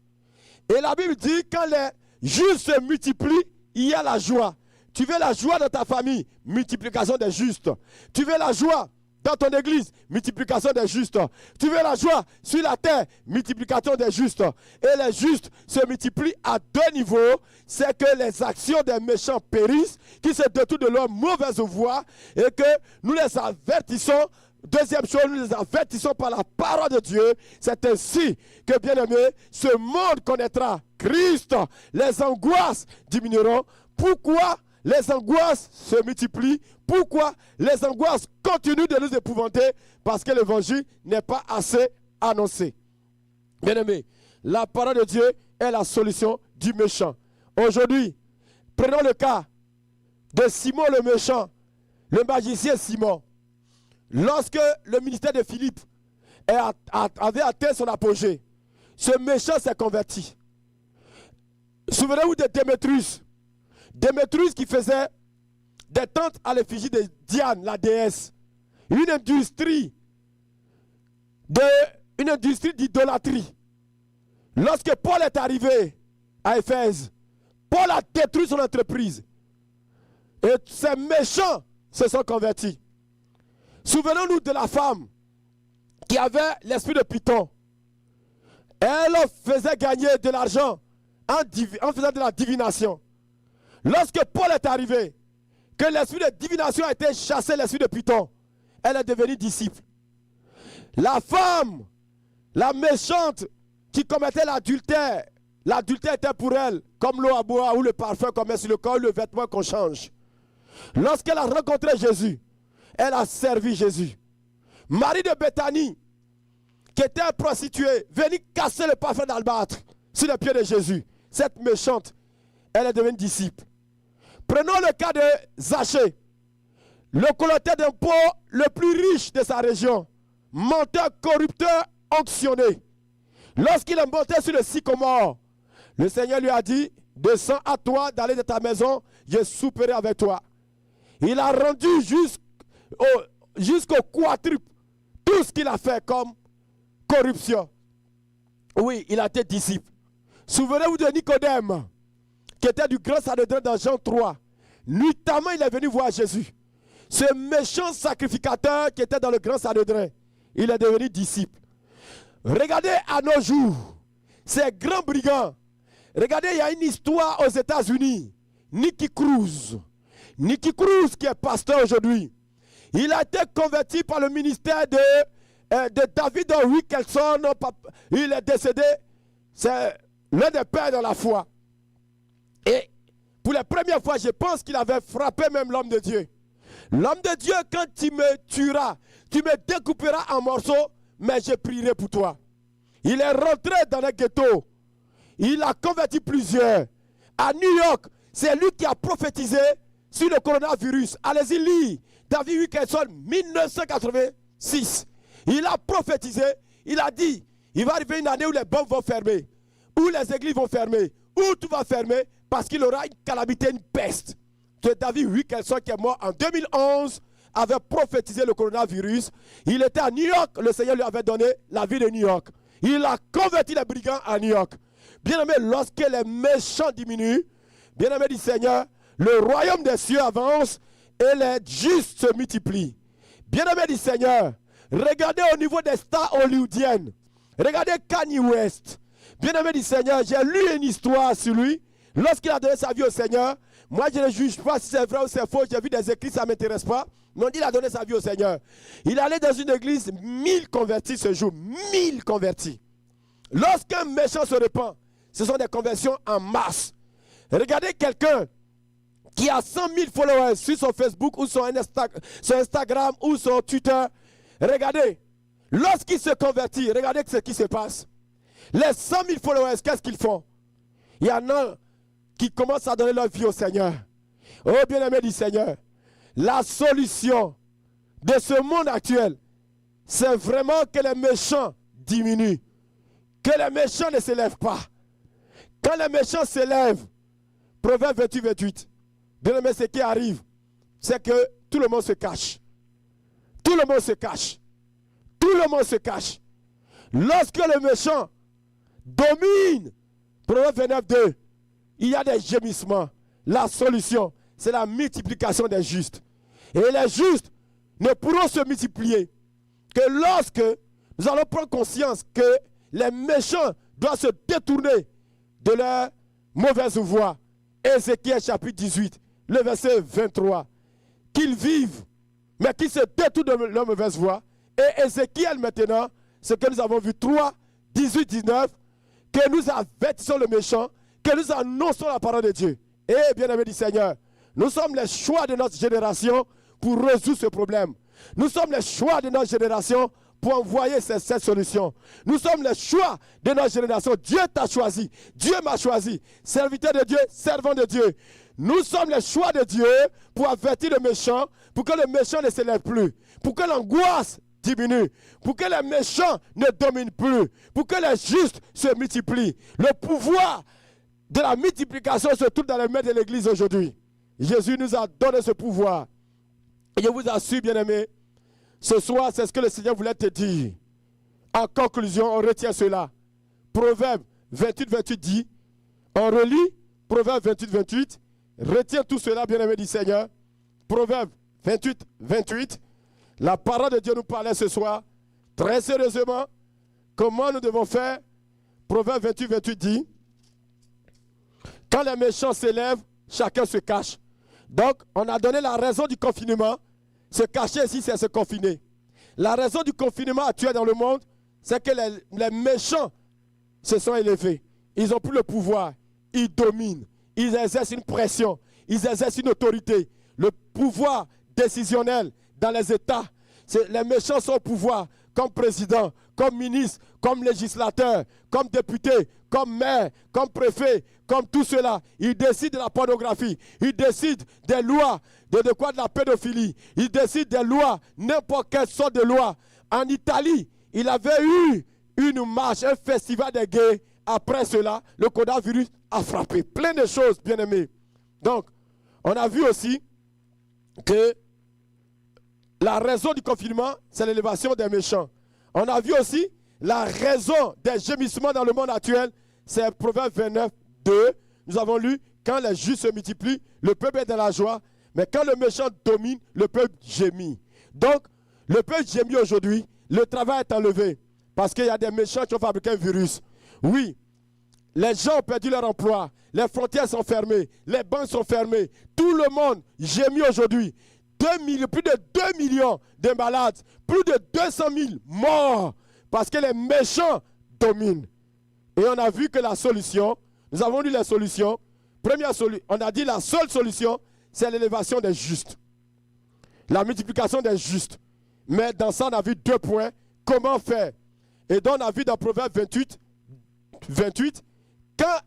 Et la Bible dit, quand les justes se multiplient, il y a la joie. Tu veux la joie dans ta famille, multiplication des justes. Tu veux la joie dans ton église, multiplication des justes. Tu veux la joie sur la terre, multiplication des justes. Et les justes se multiplient à deux niveaux. C'est que les actions des méchants périssent, qui se détournent de leur mauvaise voie, et que nous les avertissons. Deuxième chose, nous les avertissons par la parole de Dieu. C'est ainsi que, bien aimé, ce monde connaîtra Christ. Les angoisses diminueront. Pourquoi les angoisses se multiplient? Pourquoi les angoisses continuent de nous épouvanter? Parce que l'évangile n'est pas assez annoncé. Bien aimé, la parole de Dieu est la solution du méchant. Aujourd'hui, prenons le cas de Simon le méchant, le magicien Simon. Lorsque le ministère de Philippe avait atteint son apogée, ce méchant s'est converti. Souvenez-vous de Démétrius. Démétrius qui faisait des tentes à l'effigie de Diane, la déesse. Une industrie d'idolâtrie. Lorsque Paul est arrivé à Éphèse, Paul a détruit son entreprise. Et ces méchants se sont convertis. Souvenons-nous de la femme qui avait l'esprit de Python. Elle faisait gagner de l'argent en faisant de la divination. Lorsque Paul est arrivé, que l'esprit de divination a été chassé, l'esprit de Python, elle est devenue disciple. La femme, la méchante qui commettait l'adultère était pour elle comme l'eau à boire ou le parfum qu'on met sur le corps, le vêtement qu'on change. Lorsqu'elle a rencontré Jésus, elle a servi Jésus. Marie de Béthanie, qui était prostituée, venue casser le parfum d'albâtre sur les pieds de Jésus. Cette méchante, elle est devenue disciple. Prenons le cas de Zachée, le collecteur d'impôts le plus riche de sa région, menteur, corrupteur, onctionné. Lorsqu'il est monté sur le sycomore, le Seigneur lui a dit, descends à toi d'aller de ta maison, je souperai avec toi. Il a rendu jusqu'au quadruple tout ce qu'il a fait comme corruption. Oui, il a été disciple. Souvenez-vous de Nicodème, qui était du grand Sanhédrin dans Jean 3. Nuitamment, il est venu voir Jésus. Ce méchant sacrificateur qui était dans le grand Sanhédrin, il est devenu disciple. Regardez à nos jours, ces grands brigands. Regardez, il y a une histoire aux États-Unis. Nicky Cruz. Nicky Cruz, qui est pasteur aujourd'hui. Il a été converti par le ministère de David Wilkerson. Il est décédé. C'est l'un des pères de la foi. Et pour la première fois, je pense qu'il avait frappé même l'homme de Dieu. L'homme de Dieu, quand tu me tueras, tu me découperas en morceaux, mais je prierai pour toi. Il est rentré dans le ghetto. Il a converti plusieurs. À New York, c'est lui qui a prophétisé sur le coronavirus. Allez-y, lire. David Wilkerson, 1986. Il a prophétisé. Il a dit, il va arriver une année où les banques vont fermer, où les églises vont fermer, où tout va fermer parce qu'il aura une calamité, une peste. Que David Wilkerson, qui est mort en 2011, avait prophétisé le coronavirus. Il était à New York, le Seigneur lui avait donné la ville de New York. Il a converti les brigands à New York. Bien-aimé, lorsque les méchants diminuent, bien-aimé du Seigneur, le royaume des cieux avance et les justes se multiplient. Bien-aimé du Seigneur, regardez au niveau des stars hollywoodiennes. Regardez Kanye West. Bien-aimé du Seigneur, j'ai lu une histoire sur lui. Lorsqu'il a donné sa vie au Seigneur, moi je ne juge pas si c'est vrai ou c'est faux. J'ai vu des écrits, ça ne m'intéresse pas. Mais on dit qu'il a donné sa vie au Seigneur. Il allait dans une église, 1000 convertis ce jour. 1000 convertis. Lorsqu'un méchant se répand, ce sont des conversions en masse. Regardez quelqu'un qui a 100 000 followers sur son Facebook ou son Instagram ou son Twitter. Regardez, lorsqu'il se convertit, regardez ce qui se passe. Les 100 000 followers, qu'est-ce qu'ils font? Il y en a qui commencent à donner leur vie au Seigneur. Oh bien-aimé du Seigneur, la solution de ce monde actuel, c'est vraiment que les méchants diminuent. Que les méchants ne s'élèvent pas. Quand les méchants s'élèvent, Proverbe 28, 28, bien-aimé, ce qui arrive, c'est que tout le monde se cache. Tout le monde se cache. Tout le monde se cache. Lorsque le méchant domine, Proverbe 29, 2, il y a des gémissements. La solution, c'est la multiplication des justes. Et les justes ne pourront se multiplier que lorsque nous allons prendre conscience que les méchants doivent se détourner de leur mauvaise voie. Ézéchiel chapitre 18, le verset 23. Qu'ils vivent, mais qu'ils se détournent de leur mauvaise voie. Et Ézéchiel maintenant, ce que nous avons vu, 3, 18, 19, que nous avertissons le méchant, que nous annonçons la parole de Dieu. Et bien-aimé du Seigneur, nous sommes les choix de notre génération pour résoudre ce problème. Nous sommes les choix de notre génération pour envoyer cette solution. Nous sommes les choix de notre génération. Dieu t'a choisi. Dieu m'a choisi. Serviteur de Dieu, servant de Dieu. Nous sommes les choix de Dieu pour avertir le méchant, pour que le méchant ne s'élève plus, pour que l'angoisse diminue, pour que les méchants ne dominent plus, pour que les justes se multiplient. Le pouvoir de la multiplication se trouve dans les mains de l'Église aujourd'hui. Jésus nous a donné ce pouvoir. Et je vous assure, bien-aimés, ce soir, c'est ce que le Seigneur voulait te dire. En conclusion, on retient cela. Proverbe 28, 28 dit, on relit Proverbe 28, 28, retiens tout cela, bien-aimé du Seigneur. Proverbe 28, 28, la parole de Dieu nous parlait ce soir, très sérieusement, comment nous devons faire. Proverbe 28, 28 dit, quand les méchants s'élèvent, chacun se cache. Donc, on a donné la raison du confinement. Se cacher ici, c'est se confiner. La raison du confinement actuel dans le monde, c'est que les méchants se sont élevés. Ils n'ont plus le pouvoir. Ils dominent. Ils exercent une pression. Ils exercent une autorité. Le pouvoir décisionnel dans les États. Les méchants sont au pouvoir comme président, comme ministre, comme législateur, comme député, comme maire, comme préfet, comme tout cela. Ils décident de la pornographie. Ils décident des lois, de quoi? De la pédophilie. Ils décident des lois, n'importe quelle sorte de loi. En Italie, il avait eu une marche, un festival des gays. Après cela, le coronavirus a frappé. Plein de choses, bien aimés. Donc, on a vu aussi que la raison du confinement, c'est l'élévation des méchants. On a vu aussi la raison des gémissements dans le monde actuel, c'est Proverbe 29, 2. Nous avons lu, quand les justes se multiplient, le peuple est dans la joie, mais quand le méchant domine, le peuple gémit. Donc, le peuple gémit aujourd'hui, le travail est enlevé, parce qu'il y a des méchants qui ont fabriqué un virus. Oui, les gens ont perdu leur emploi, les frontières sont fermées, les banques sont fermées, tout le monde gémit aujourd'hui. Plus de 2 millions de malades, plus de 200 000 morts, parce que les méchants dominent. Et on a vu que la solution, nous avons lu les solutions. Première solution, on a dit la seule solution, c'est l'élévation des justes. La multiplication des justes. Mais dans ça, on a vu 2 points. Comment faire? Et donc, on a vu dans Proverbe 28, 28, quand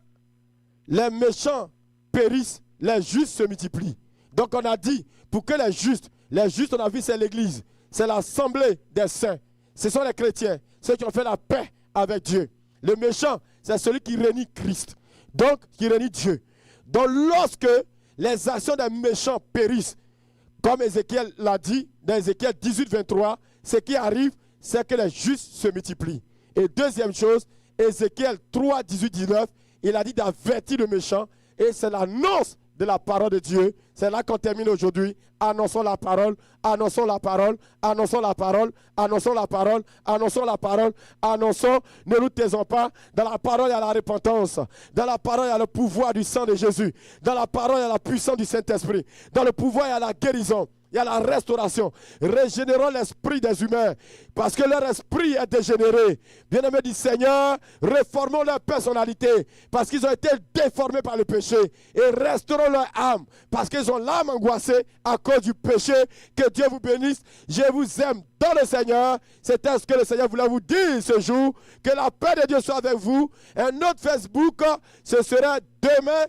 les méchants périssent, les justes se multiplient. Donc, on a dit, pour que les justes, on a vu, c'est l'Église. C'est l'assemblée des saints. Ce sont les chrétiens, ceux qui ont fait la paix avec Dieu. Le méchant, c'est celui qui renie Christ. Donc, qui renie Dieu. Donc, lorsque les actions des méchants périssent, comme Ézéchiel l'a dit, dans Ézéchiel 18, 23, ce qui arrive, c'est que les justes se multiplient. Et deuxième chose, Ézéchiel 3, 18, 19, il a dit d'avertir le méchant, et c'est l'annonce de la parole de Dieu. C'est là qu'on termine aujourd'hui. Annonçons la parole, annonçons la parole, annonçons la parole, annonçons la parole, annonçons la parole, annonçons, ne nous taisons pas. Dans la parole, il y a la repentance. Dans la parole, il y a le pouvoir du sang de Jésus. Dans la parole, il y a la puissance du Saint-Esprit. Dans le pouvoir, il y a la guérison. Il y a la restauration. Régénérons l'esprit des humains parce que leur esprit est dégénéré. Bien-aimés du Seigneur, réformons leur personnalité parce qu'ils ont été déformés par le péché et restaurons leur âme parce qu'ils ont l'âme angoissée à cause du péché. Que Dieu vous bénisse. Je vous aime dans le Seigneur. C'était ce que le Seigneur voulait vous dire ce jour. Que la paix de Dieu soit avec vous. Un autre Facebook, ce sera demain,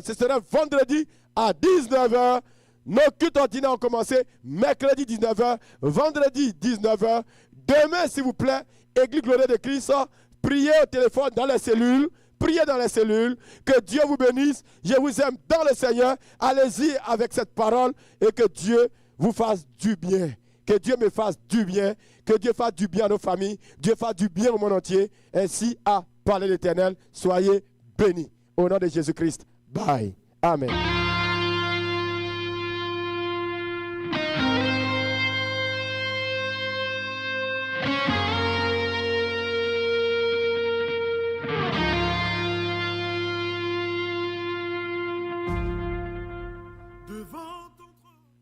ce sera vendredi à 19h. Nos cultes ordinaires ont commencé mercredi 19h, vendredi 19h. Demain, s'il vous plaît, Église Glorieux de Christ, priez au téléphone dans les cellules. Priez dans les cellules. Que Dieu vous bénisse. Je vous aime dans le Seigneur. Allez-y avec cette parole et que Dieu vous fasse du bien. Que Dieu me fasse du bien. Que Dieu fasse du bien à nos familles. Dieu fasse du bien au monde entier. Ainsi a parlé l'Éternel. Soyez bénis. Au nom de Jésus-Christ. Bye. Amen.